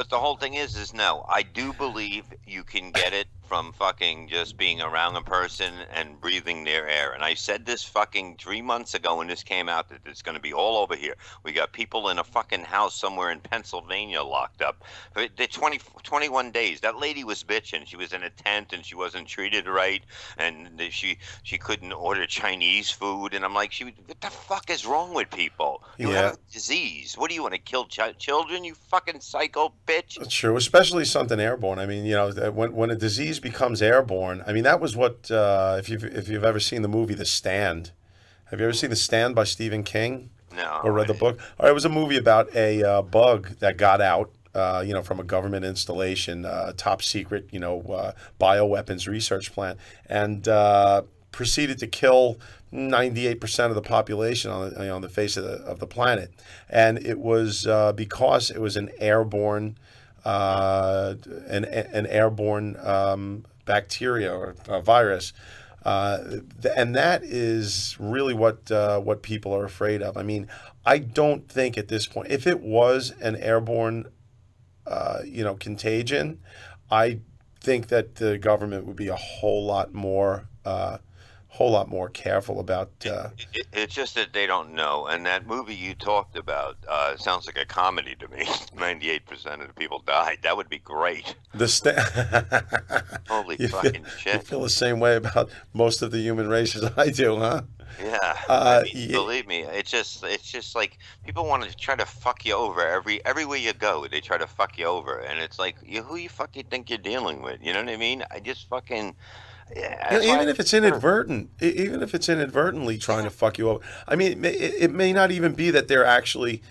the whole thing is no. I do believe you can get it from fucking just being around a person and breathing their air. And I said this fucking 3 months ago when this came out, that it's going to be all over here. We got people in a fucking house somewhere in Pennsylvania locked up. The 21 days. That lady was bitching. She was in a tent and she wasn't treated right. And she couldn't order Chinese food. And I'm like, what the fuck is wrong with people? You have a disease. What do you want to kill children? You fucking psycho bitch. That's true, especially something airborne. I mean, when a disease becomes airborne, I mean, that was what if you've ever seen the movie The Stand. Have you ever seen The Stand by Stephen King? No. Or read the book? All right, it was a movie about a bug that got out, from a government installation, top secret, bioweapons research plant, and proceeded to kill 98% of the population on the face of the planet. And it was because it was an airborne an airborne bacteria or virus, and that is really what people are afraid of. I mean, I don't think at this point, if it was an airborne, contagion, I think that the government would be a whole lot more careful about. It's just that they don't know. And that movie you talked about sounds like a comedy to me. 98% of the people died. That would be great. Holy fucking shit! You feel the same way about most of the human race as I do, huh? Yeah. Believe me, it's just like people want to try to fuck you over everywhere you go. They try to fuck you over, and it's like, who you fucking think you're dealing with? You know what I mean? I just fucking. Yeah, even if it's inadvertently trying to fuck you over. I mean, it may not even be that they're actively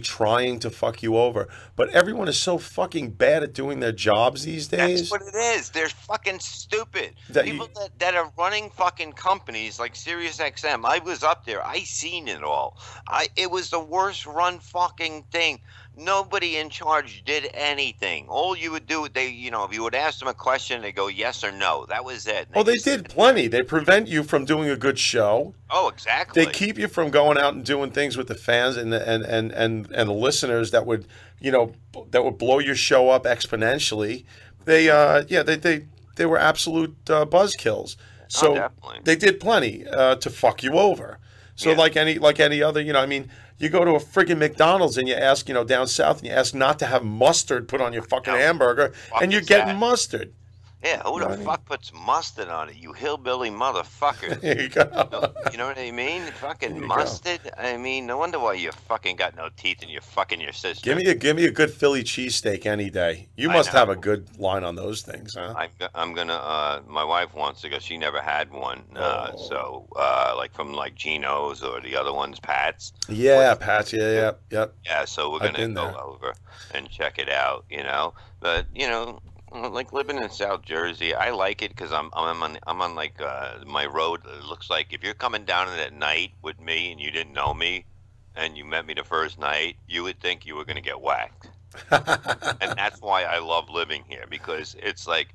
trying to fuck you over, but everyone is so fucking bad at doing their jobs these days. That's what it is. They're fucking stupid. People that are running fucking companies like SiriusXM. I was up there. I seen it all. It was the worst run fucking thing. Nobody in charge did anything. All you would do, if you would ask them a question, they go yes or no. That was it. They did plenty. They prevent you from doing a good show. Oh, exactly. They keep you from going out and doing things with the fans and the listeners that would blow your show up exponentially. They were absolute buzzkills. So they did plenty to fuck you over. So like any other, I mean, you go to a friggin' McDonald's and you ask, down south, and you ask not to have mustard put on your fucking hamburger, and you're getting mustard. Yeah, who the fuck puts mustard on it? You hillbilly motherfucker. There you go. You know what I mean? Fucking mustard. I mean, no wonder why you fucking got no teeth and you're fucking your sister. Give me a good Philly cheesesteak any day. You must have a good line on those things, huh? I'm gonna. My wife wants to go. She never had one. So like from like Geno's or the other ones, Pat's. Yeah, Pat's. Yeah. Yeah. So we're gonna go over and check it out. You know, but you know. Like living in South Jersey, I like it because I'm on like my road. It looks like if you're coming down it at night with me and you didn't know me, and you met me the first night, you would think you were gonna get whacked. And that's why I love living here, because it's like,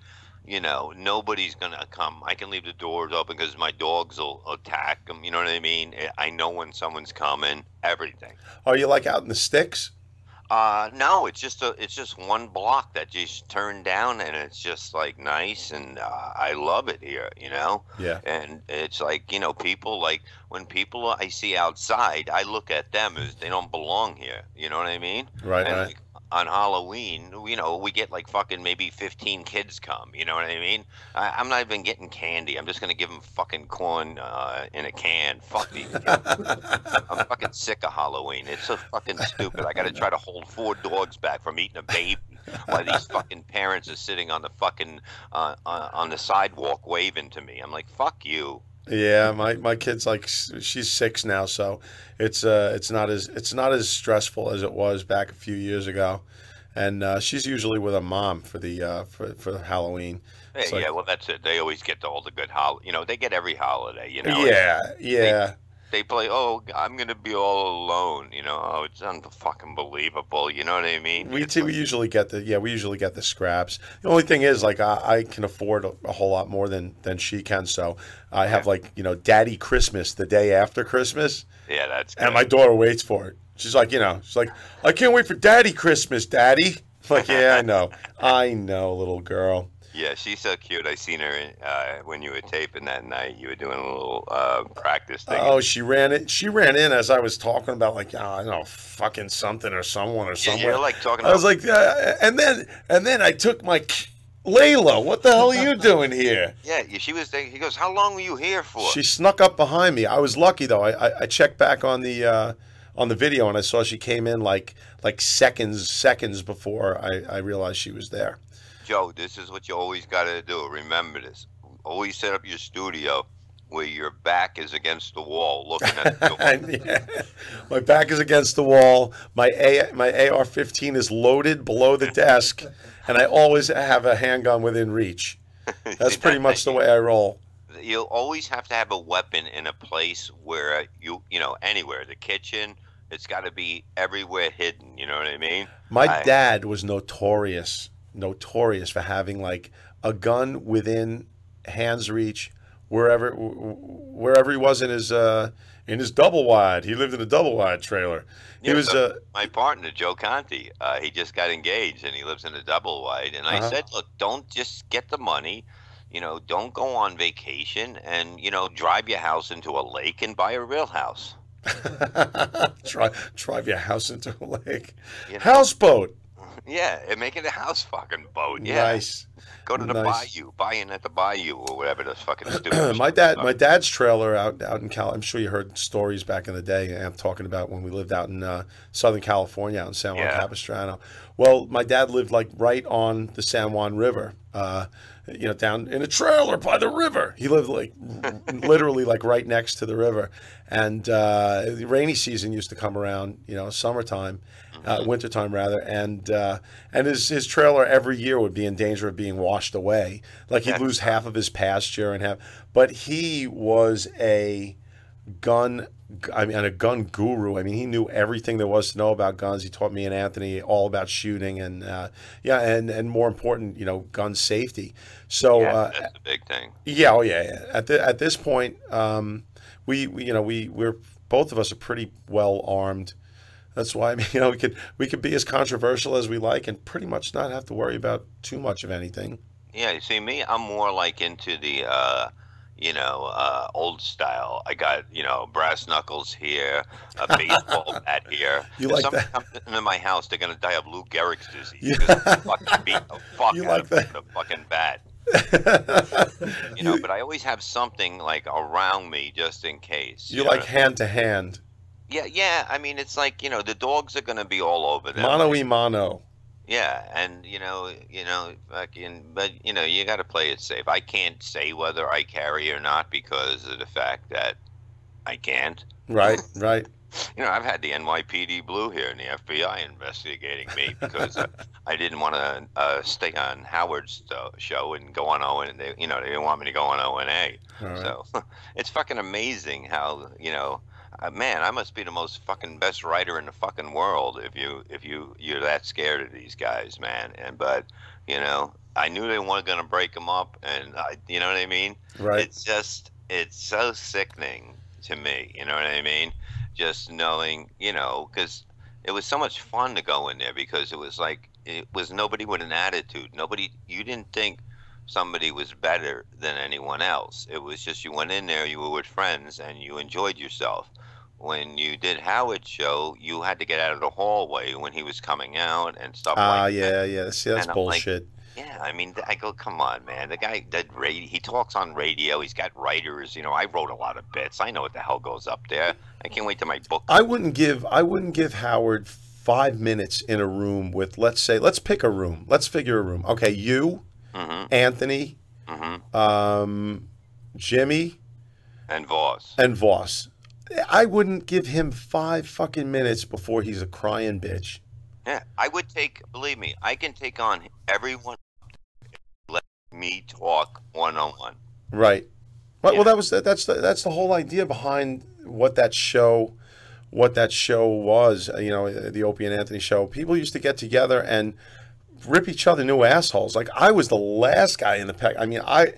you know, nobody's gonna come. I can leave the doors open because my dogs will attack them. You know what I mean? I know when someone's coming. Everything. Are you like out in the sticks? No, it's just one block that just turned down, and it's just like nice, and I love it here, you know. Yeah. And it's like, you know, people like when people I see outside, I look at them as they don't belong here. You know what I mean? Right. And Right. like, on Halloween, you know, we get like fucking maybe 15 kids come. You know what I mean? I'm not even getting candy. I'm just gonna give them fucking corn in a can. Fuck these kids. I'm fucking sick of Halloween. It's so fucking stupid. I gotta try to hold 4 dogs back from eating a baby while these fucking parents are sitting on the fucking on the sidewalk waving to me. I'm like, fuck you. Yeah, my kid's like, she's 6 now, so it's not as stressful as it was back a few years ago, and she's usually with her mom for the for Halloween. Hey, It's like- yeah, well, that's it. They always get all the good you know, they get every holiday. You know. Yeah. They play. Oh, I'm gonna be all alone. You know. Oh, it's unfucking believable. You know what I mean? We usually get the scraps. The only thing is, like, I can afford a whole lot more than she can, so I have, like, you know, Daddy Christmas the day after Christmas. Yeah, that's good. And my daughter waits for it. She's like, you know, I can't wait for Daddy Christmas, Daddy. I'm like, yeah, I know, little girl. Yeah, she's so cute. I seen her when you were taping that night. You were doing a little practice thing. Oh, she ran in as I was talking about, like, I don't know, fucking something or someone or somewhere. You're like talking. I was like, and then I took my Layla. What the hell are you doing here? Yeah, she was there. He goes, "How long were you here for?" She snuck up behind me. I was lucky though. I checked back on the video and I saw she came in like seconds before I realized she was there. Joe, this is what you always got to do. Remember this. Always set up your studio where your back is against the wall, looking at the door. Yeah. My back is against the wall. My AR-15 is loaded below the desk, and I always have a handgun within reach. That's pretty much the way I roll. You'll always have to have a weapon in a place where you know, anywhere. The kitchen, it's got to be everywhere hidden. You know what I mean? My dad was notorious for having like a gun within hand's reach wherever he was in his double wide. He lived in a double wide trailer. He was my partner, Joe Conti. He just got engaged and he lives in a double wide. And I said, look, don't just get the money. You know, don't go on vacation and, you know, drive your house into a lake and buy a real house. Drive your house into a lake. You know? Houseboat. Yeah, and make it a house fucking boat. Yeah. Nice. Go to the bayou, buying at the bayou or whatever the fucking stupid. My dad's trailer out in Cal. I'm sure you heard stories back in the day. I'm talking about when we lived out in Southern California, out in San Juan Capistrano. Well, my dad lived like right on the San Juan River. You know, down in a trailer by the river. He lived like literally like right next to the river. And the rainy season used to come around, you know, summertime, wintertime rather, and his trailer every year would be in danger of being washed away. Like he'd lose half of his pasture and but he was a gun guru. I mean, he knew everything there was to know about guns. He taught me and Anthony all about shooting and and more important, you know, gun safety. So that's a big thing. Yeah, oh yeah. At this point, we're both of us are pretty well armed. That's why, I mean, you know, we could be as controversial as we like and pretty much not have to worry about too much of anything. Yeah, you see, me, I'm more like into the old style. I got, you know, brass knuckles here, a baseball bat here. You if like someone that? comes into my house, they're gonna die of Lou Gehrig's disease. Because I fucking beat the fuck out of the fucking bat. You know, but I always have something like around me just in case. You like hand to hand. Yeah, yeah. I mean, it's like, you know, the dogs are gonna be all over them. Mano y mano. Yeah, and fucking, but you know, you got to play it safe. I can't say whether I carry or not because of the fact that I can't. Right, right. You know, I've had the NYPD Blue here and the FBI investigating me because I didn't want to stay on Howard's show and go on O and they didn't want me to go on O&A. Right. So it's fucking amazing how man, I must be the most fucking best writer in the fucking world if you're that scared of these guys, man. But you know, I knew they weren't gonna break them up, and you know what I mean. Right. It's so sickening to me. You know what I mean? Just knowing, you know, because it was so much fun to go in there because it was nobody with an attitude. You didn't think somebody was better than anyone else. It was just you went in there, you were with friends, and you enjoyed yourself. When you did Howard's show, you had to get out of the hallway when he was coming out and stuff like that. Yeah. See, that's bullshit. Yeah, I mean, I go, come on, man. The guy he talks on radio. He's got writers. You know, I wrote a lot of bits. I know what the hell goes up there. I can't wait till my book. I wouldn't give Howard 5 minutes in a room with, let's pick a room. Let's figure a room. Okay, you, Anthony, Jimmy, and Voss. I wouldn't give him 5 fucking minutes before he's a crying bitch. Yeah, I would believe me, I can take on everyone. Let me talk one-on-one. Right. Well, that's the whole idea behind what that show was. You know, the Opie and Anthony show. People used to get together and rip each other new assholes. Like, I was the last guy in the pack. I mean, I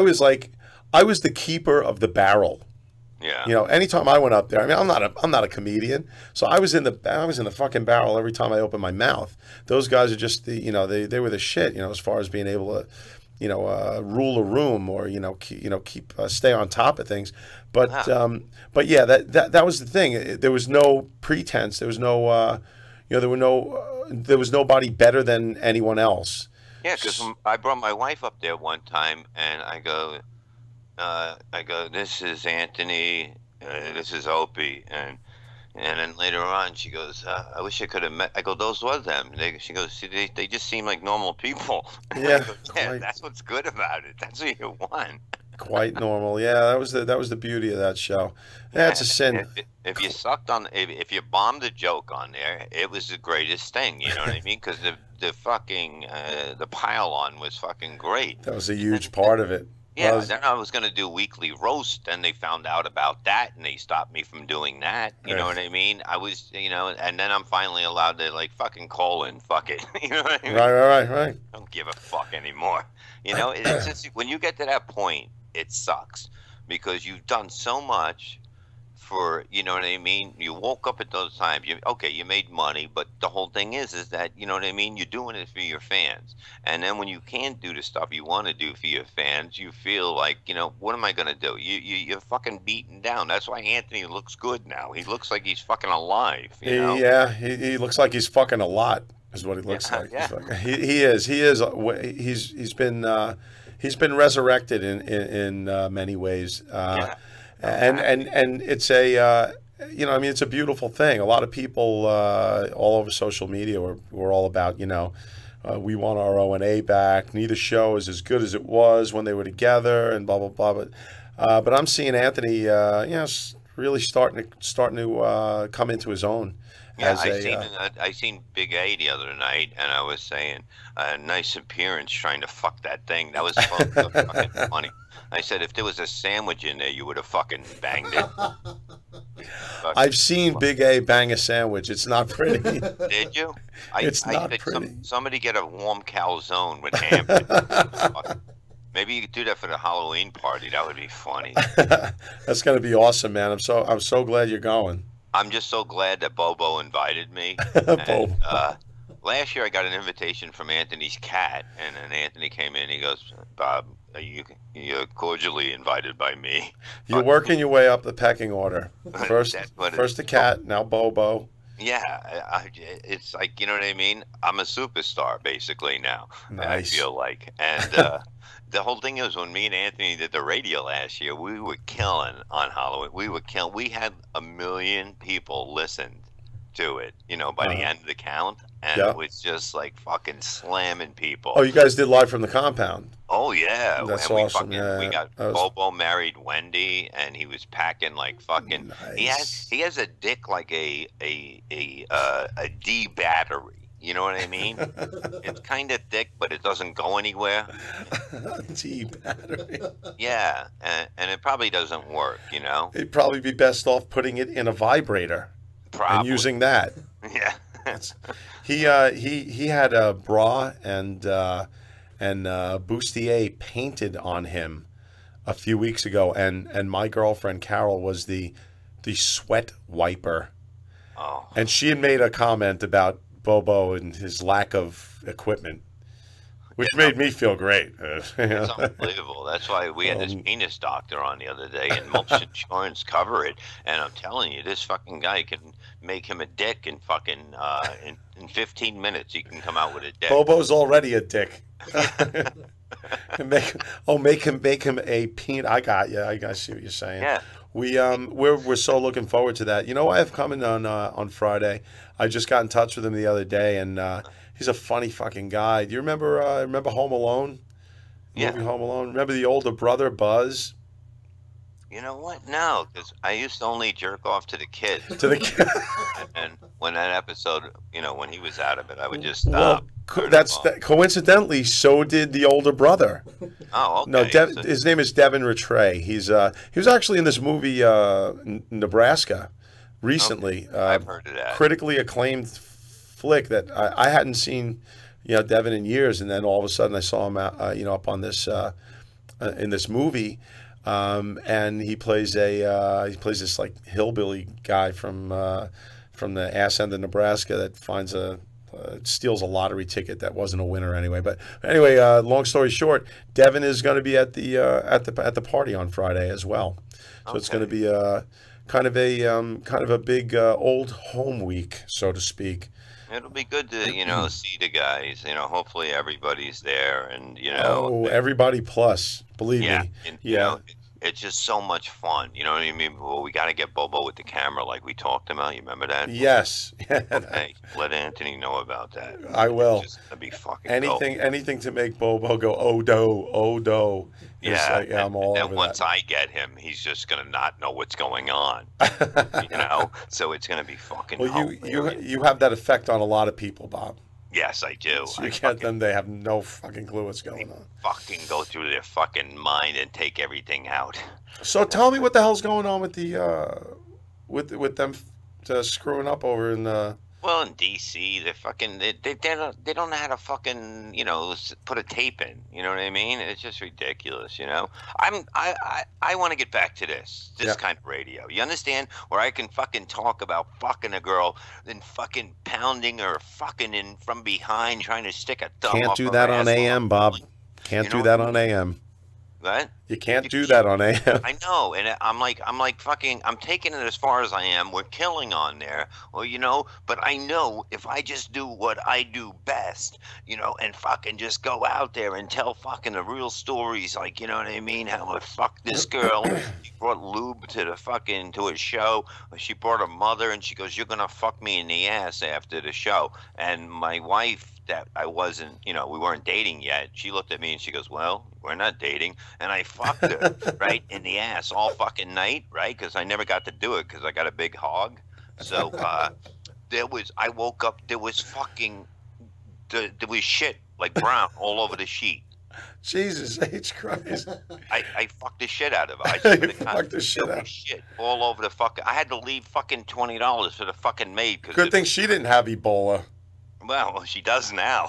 was the keeper of the barrel. Yeah. You know, anytime I went up there, I mean, I'm not a comedian, so I was in the fucking barrel every time I opened my mouth. Those guys are just they were the shit, you know, as far as being able to, you know, rule a room or keep stay on top of things. But yeah, that was the thing. There was no pretense. There was no there was nobody better than anyone else. Yeah, because I brought my wife up there one time, and I go, this is Anthony, this is Opie, and then later on she goes, I wish I could have met. I go, those were them. She goes, see, they just seem like normal people. Yeah, yeah, that's what's good about it. That's what you want. Quite normal. Yeah, that was the beauty of that show. Yeah, it's a sin. If you sucked on, if you bombed a joke on there, it was the greatest thing. You know what I mean? Because the fucking the pile-on was fucking great. That was a huge part of it. Yeah, then I was going to do weekly roast, then they found out about that, and they stopped me from doing that. You know what I mean? I was, you know, and then I'm finally allowed to, like, fucking call in, fuck it. You know what I mean? Right. I don't give a fuck anymore. You know, it's just, when you get to that point, it sucks, because you've done so much for, you know what I mean? You woke up at those times. You made money, but the whole thing is that, you know what I mean? You're doing it for your fans. And then when you can't do the stuff you want to do for your fans, you feel like, you know, what am I going to do? You're fucking beaten down. That's why Anthony looks good now. He looks like he's fucking alive. You know? Yeah, he looks like he's fucking a lot, is what he looks like. Yeah. He is. He's been resurrected in many ways. And it's a you know, I mean, it's a beautiful thing. A lot of people all over social media were all about, you know, we want our O&A back. Neither show is as good as it was when they were together, and blah blah blah. But I'm seeing Anthony, you know, really starting to come into his own. Yeah, I seen Big A the other night, and I was saying, nice appearance trying to fuck that thing. That was fucking funny. I said, if there was a sandwich in there, you would have fucking banged it. I've seen Big A bang a sandwich. It's not pretty. Did you? It's not pretty. Somebody get a warm calzone with ham. Maybe you could do that for the Halloween party. That would be funny. That's gonna be awesome, man. I'm so glad you're going. I'm just so glad that Bobo invited me. Bobo. Last year I got an invitation from Anthony's cat, and then Anthony came in. He goes, Bob, you're cordially invited by me. You're working your way up the pecking order. First the cat, now Bobo. It's like, you know what I mean? I'm a superstar basically now. Nice. I feel like, and the whole thing is when me and Anthony did the radio last year, we were killing on Halloween. We were killing. We had 1 million people listened to it, you know, by the end of the count, and it was just like fucking slamming people. Oh, you guys did live from the compound. Oh yeah, That's and awesome. We got Bobo married Wendy, and he was packing like fucking. Nice. He has a dick like a D battery. You know what I mean? It's kind of thick, but it doesn't go anywhere. D battery. Yeah, and it probably doesn't work. You know. It'd probably be best off putting it in a vibrator. Probably. And using that. Yeah. He had a bra and bustier painted on him a few weeks ago, and my girlfriend Carol was the sweat wiper. Oh. And she had made a comment about Bobo and his lack of equipment, which made me feel great. It's unbelievable. That's why we had this penis doctor on the other day, and most insurance cover it. And I'm telling you, this fucking guy can make him a dick in fucking in 15 minutes. He can come out with a dick. Bobo's already a dick. make him a penis. I got you. I see what you're saying. Yeah. We're so looking forward to that. You know, I have coming on Friday. I just got in touch with him the other day, and he's a funny fucking guy. Do you remember Home Alone? Yeah. Movie Home Alone. Remember the older brother Buzz? You know what? No, because I used to only jerk off to the kids. To the kids. And when that episode, you know, when he was out of it, I would just stop. Coincidentally, so did the older brother. Oh, okay. No, his name is Devin Rattray. He was actually in this movie Nebraska recently. Okay. I've heard of that. Critically acclaimed flick that I hadn't seen, you know, Devin in years, and then all of a sudden I saw him up on this in this movie. And he plays this like hillbilly guy from the ass end of Nebraska that finds steals a lottery ticket that wasn't a winner anyway. But anyway, long story short, Devin is going to be at the party on Friday as well. So it's going to be kind of a big old home week, so to speak. It'll be good to, you know, see the guys. You know, hopefully everybody's there, and you know. Oh, everybody plus, believe me. And, you know, it's just so much fun. You know what I mean? Well, we got to get Bobo with the camera, like we talked about. You remember that? Yes. Okay, let Anthony know about that. I will. It's just gonna be fucking anything to make Bobo go oh do. Yeah, I'm all and over once that. I get him, he's just gonna not know what's going on. You know, so it's gonna be fucking. Well, you have that effect on a lot of people, Bob. Yes, I do. So you get them; they have no fucking clue what's going on. Fucking go through their fucking mind and take everything out. So tell me what the hell's going on with the with them screwing up over in Well, in D.C., they don't know how to fucking, you know, put a tape in. You know what I mean? It's just ridiculous. You know, I want to get back to this kind of radio. You understand? Where I can fucking talk about fucking a girl, then fucking pounding her fucking in from behind, trying to stick a thumb. Can't do that on AM, Bob. Can't do that on AM. What? You can't do that on AM. I know, and I'm like fucking, I'm taking it as far as I am. We're killing on there, well, you know, but I know if I just do what I do best, you know, and fucking just go out there and tell fucking the real stories, like, you know what I mean, how I fucked this girl. She brought lube to a show. She brought her mother, and she goes, "You're gonna fuck me in the ass after the show." And my wife, that I wasn't, you know, we weren't dating yet, she looked at me and she goes, "Well, we're not dating." And I fucked her right in the ass all fucking night, right? Because I never got to do it because I got a big hog. So I woke up, there was shit like brown all over the sheet. Jesus H. Christ. I fucked the shit out of her. Fucked the shit out. Shit all over the fucking, I had to leave fucking $20 for the fucking maid. Good thing she didn't have Ebola. Well, she does now.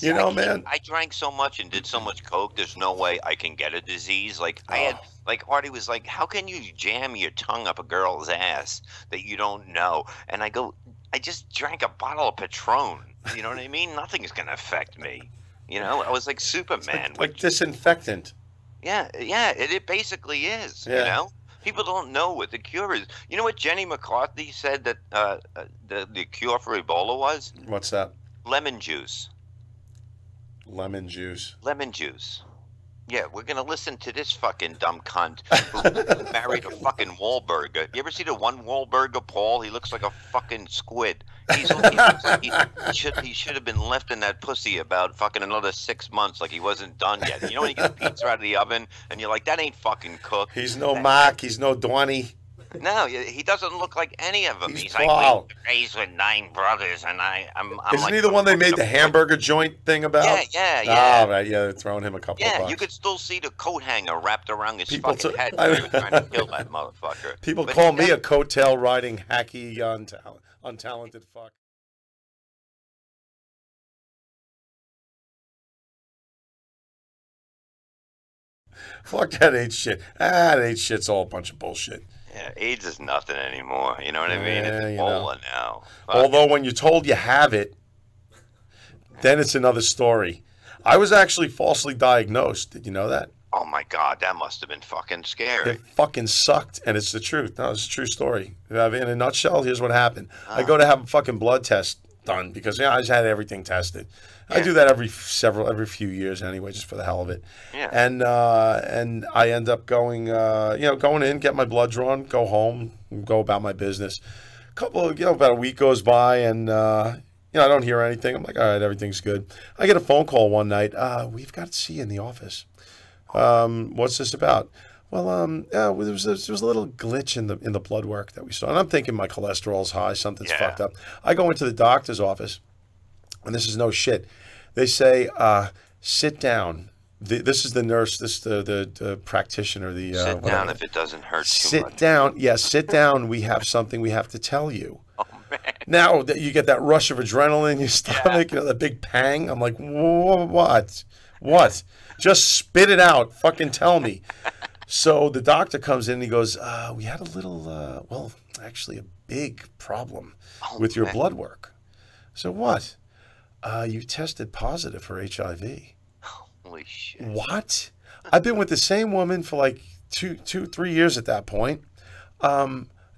You know, man, I drank so much and did so much coke. There's no way I can get a disease. Like I had, like Artie was like, "How can you jam your tongue up a girl's ass that you don't know?" And I go, "I just drank a bottle of Patron. You know what I mean? Nothing's gonna affect me. You know, I was like Superman, like disinfectant." Yeah, it basically is. Yeah. You know, People don't know what the cure is. You know what Jenny McCarthy said that the cure for Ebola was? What's that? Lemon juice. Lemon juice. Lemon juice. Yeah, we're going to listen to this fucking dumb cunt who married a fucking Wahlburger. You ever see the one Wahlburger, Paul? He looks like a fucking squid. He looks like he should have been left in that pussy about fucking another 6 months like he wasn't done yet. You know when you get a pizza out of the oven and you're like, that ain't fucking cooked. He's no Mark. He's no Donnie. No, he doesn't look like any of them. He's Paul. like, we were raised with 9 brothers, and I'm Isn't like, he the one they made the hamburger joint thing about? Yeah. Oh, right, yeah, they're throwing him a couple of Yeah, bucks. you could still see the coat hanger wrapped around his People fucking t- head. They were trying to kill that motherfucker. People But call he me a doesn't- coattail riding hacky untalented fuck. Fuck that AIDS shit. That AIDS shit's all a bunch of bullshit. Yeah, AIDS is nothing anymore. You know what I mean? Yeah, It's you know. Ebola now. Fuck. Although when you're told you have it, then it's another story. I was actually falsely diagnosed. Did you know that? Oh my God, that must have been fucking scary. It fucking sucked, and it's the truth. No, it's a true story. In a nutshell, here's what happened. I go to have a fucking blood test done because I just had everything tested. I do that every few years anyway, just for the hell of it. Yeah. And I end up going, going in, get my blood drawn, go home, go about my business. About a week goes by, and I don't hear anything. I'm like, all right, everything's good. I get a phone call one night. We've got to see you in the office. What's this about? Well, there was a little glitch in the blood work that we saw, and I'm thinking my cholesterol's high, something's fucked up. I go into the doctor's office, and this is no shit. They say, sit down. This is the nurse, the practitioner, sit down if it doesn't hurt too sit much. down. Yeah, sit down. We have something we have to tell you. Oh, man. Now that you get that rush of adrenaline in your stomach, that big pang. I'm like, what? What? Just spit it out. Fucking tell me. So the doctor comes in and he goes, we had a little, actually a big problem with your blood work. So what? You tested positive for HIV. Holy shit. What? I've been with the same woman for like 3 years at that point.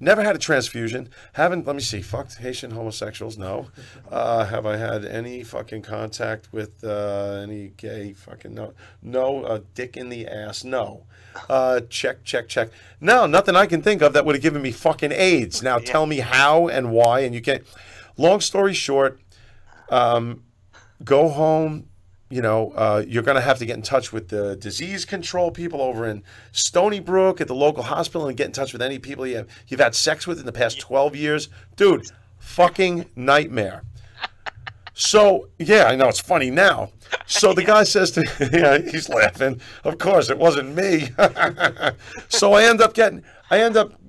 Never had a transfusion. Haven't, let me see, fucked Haitian homosexuals, no. Have I had any fucking contact with any gay fucking, no. No, dick in the ass, no. Check. No, nothing I can think of that would have given me fucking AIDS. Now tell me how and why, and you can't. Long story short, go home. You're going to have to get in touch with the disease control people over in Stony Brook at the local hospital and get in touch with any people you've had sex with in the past 12 years. Dude, fucking nightmare. So, yeah, I know it's funny now. So the guy says to me, yeah, he's laughing. Of course, it wasn't me. So I end up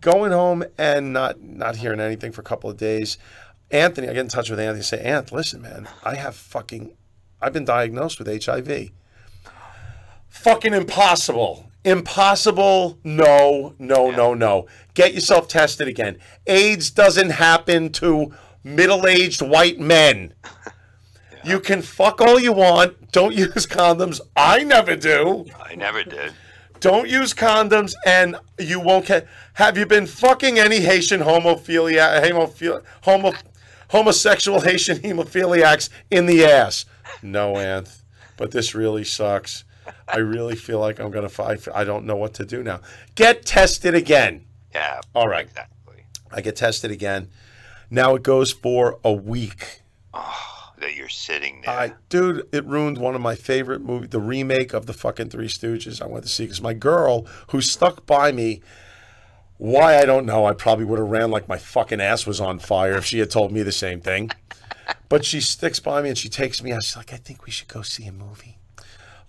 going home and not hearing anything for a couple of days. Anthony, I get in touch with Anthony and say, Anth, listen, man, I've been diagnosed with HIV. Fucking impossible. Impossible. No. Get yourself tested again. AIDS doesn't happen to middle-aged white men. You can fuck all you want. Don't use condoms. I never do. I never did. Don't use condoms, and you won't get. Have you been fucking any Haitian homosexual Haitian hemophiliacs in the ass? No, Anth, but this really sucks. I really feel like I'm going to fight. I don't know what to do now. Get tested again. Yeah. All right. Exactly. I get tested again. Now it goes for a week. Oh, that you're sitting there. Dude, it ruined one of my favorite movies, the remake of the fucking Three Stooges I went to see, because my girl, who stuck by me, why, I don't know. I probably would have ran like my fucking ass was on fire if she had told me the same thing. But she sticks by me and she takes me out. She's like, I think we should go see a movie.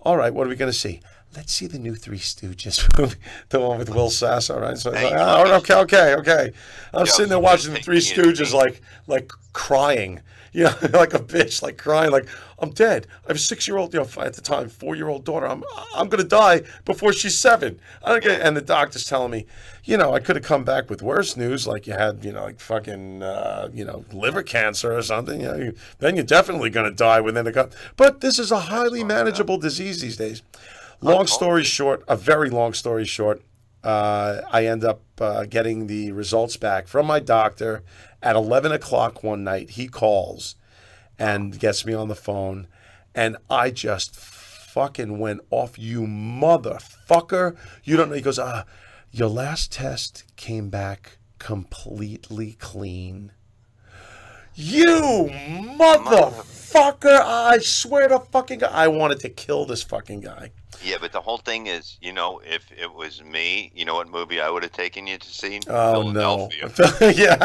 All right, what are we going to see? Let's see the new Three Stooges movie, the one with Will Sass. All right, so I was like, okay. I'm sitting there watching the Three Stooges, like crying, like a bitch, like crying, like I'm dead. I have a 6-year-old, at the time, 4-year-old daughter. I'm going to die before she's 7. And the doctor's telling me, I could have come back with worse news, like you had, like fucking, liver cancer or something. Then you're definitely going to die within a couple. But this is a highly manageable disease these days. Long story short, a very long story short, I end up getting the results back from my doctor at 11 o'clock one night. He calls and gets me on the phone, and I just fucking went off. You motherfucker. You don't know. He goes, your last test came back completely clean. You motherfucker. I swear to fucking God. I wanted to kill this fucking guy. Yeah, but the whole thing is, you know, if it was me, you know what movie I would have taken you to see? Oh, no. Yeah,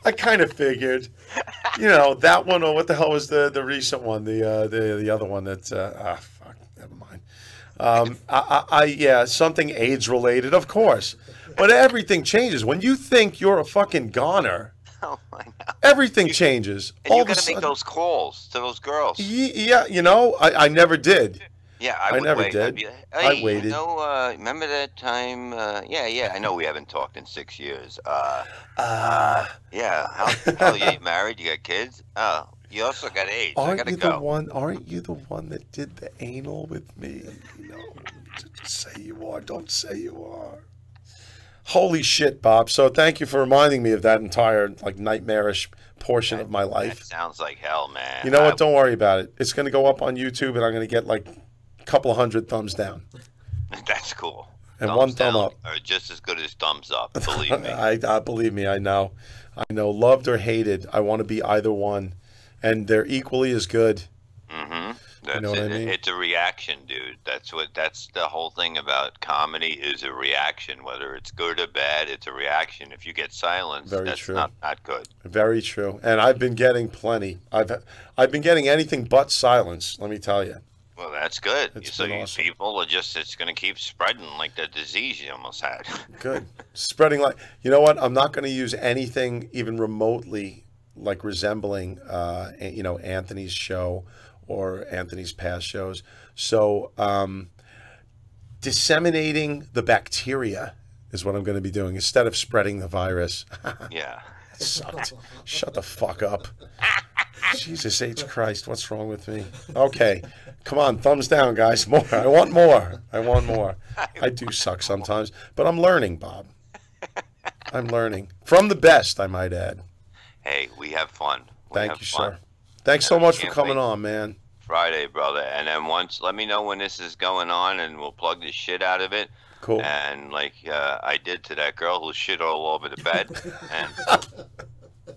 I kind of figured. You know, that one, or what the hell was the recent one? The other one that, fuck, never mind. Yeah, something AIDS related, of course. But everything changes. When you think you're a fucking goner, oh my God, everything changes. And you got to make those calls to those girls. Yeah, you know, I never did. Yeah, I never did. Be like, I waited. You know, remember that time? Yeah. I know we haven't talked in 6 years. Yeah. How you married? You got kids? Oh, you also got AIDS. Aren't you the one that did the anal with me? No, say you are. Don't say you are. Holy shit, Bob. So thank you for reminding me of that entire nightmarish portion of my life. That sounds like hell, man. You know what? Don't worry about it. It's going to go up on YouTube, and I'm going to get couple of hundred thumbs down. That's cool. And thumbs one thumb up are just as good as thumbs up. Believe me. I believe me. I know. Loved or hated, I want to be either one, and they're equally as good. Mm-hmm. You know what I mean? It's a reaction, dude. That's the whole thing about comedy is a reaction. Whether it's good or bad, it's a reaction. If you get silence, that's true. Not good. Very true. And I've been getting plenty. I've been getting anything but silence. Let me tell you. Well, that's good. So awesome. People are it's going to keep spreading like the disease you almost had. Good. Spreading you know what? I'm not going to use anything even remotely resembling, Anthony's show or Anthony's past shows. So, disseminating the bacteria is what I'm going to be doing instead of spreading the virus. Yeah. It sucked. Shut the fuck up. Jesus H. Christ, what's wrong with me? Okay, come on, thumbs down, guys. More. I want more. I do suck sometimes, but I'm learning, Bob. I'm learning. From the best, I might add. Hey, we have fun. Thank you, sir. Thanks so much for coming on, man. Friday, brother. And then let me know when this is going on, and we'll plug the shit out of it. Cool. And I did to that girl who shit all over the bed.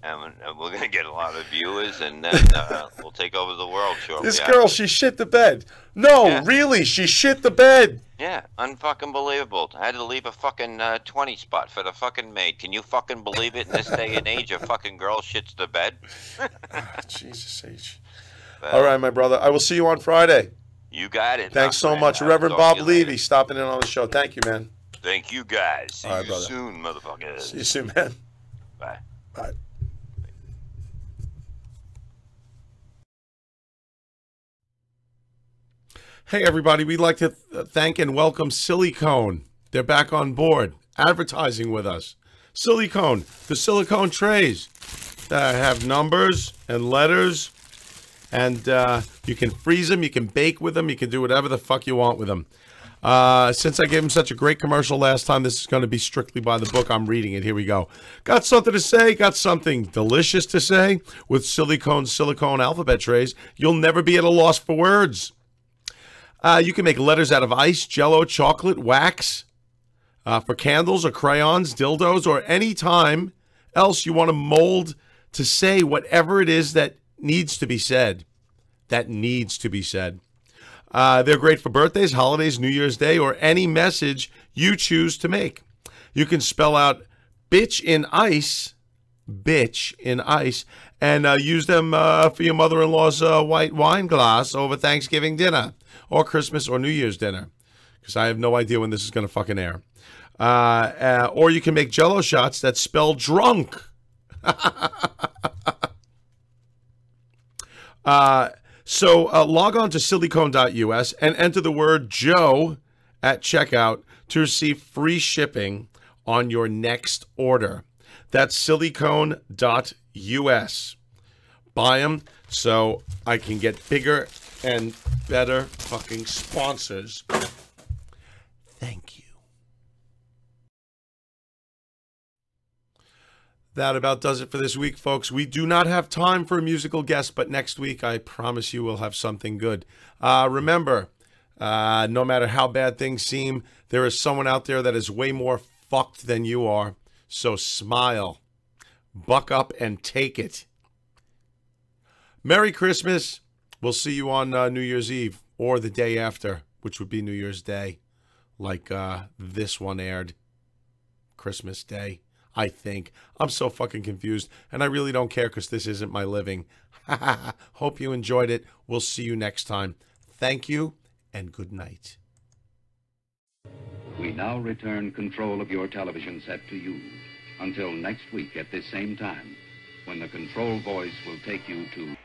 And we're going to get a lot of viewers, and then we'll take over the world shortly. This girl, she shit the bed. No, yeah. Really, she shit the bed. Yeah, unfucking believable. I had to leave a fucking 20 spot for the fucking maid. Can you fucking believe it in this day and age? A fucking girl shits the bed? Jesus H. Well, all right, my brother. I will see you on Friday. You got it. Thanks so much. Reverend Bob Levy stopping in on the show. Thank you, man. Thank you, guys. See you brother. Soon, motherfuckers. See you soon, man. Bye. Bye. Hey, everybody. We'd like to thank and welcome Silicone. They're back on board, advertising with us. Silicone, the silicone trays that have numbers and letters, and you can freeze them, you can bake with them, you can do whatever the fuck you want with them. Since I gave them such a great commercial last time, this is going to be strictly by the book. I'm reading it. Here we go. Got something to say? Got something delicious to say? With silicone alphabet trays, you'll never be at a loss for words. You can make letters out of ice, jello, chocolate, wax, for candles or crayons, dildos, or any time else you want to mold to say whatever it is that needs to be said. They're great for birthdays, holidays, New Year's Day, or any message you choose to make. You can spell out bitch in ice, and use them for your mother-in-law's white wine glass over Thanksgiving dinner or Christmas or New Year's dinner, because I have no idea when this is going to fucking air. Or you can make jello shots that spell drunk. So log on to silicone.us and enter the word Joe at checkout to receive free shipping on your next order. That's silicone.us. Buy them so I can get bigger and better fucking sponsors. Thank you. That about does it for this week, folks. We do not have time for a musical guest, but next week I promise you we'll have something good. Remember, no matter how bad things seem, there is someone out there that is way more fucked than you are. So smile, buck up, and take it. Merry Christmas. We'll see you on New Year's Eve or the day after, which would be New Year's Day, like this one aired. Christmas Day, I think. I'm so fucking confused, and I really don't care because this isn't my living. Hope you enjoyed it. We'll see you next time. Thank you, and good night. We now return control of your television set to you. Until next week at this same time, when the control voice will take you to...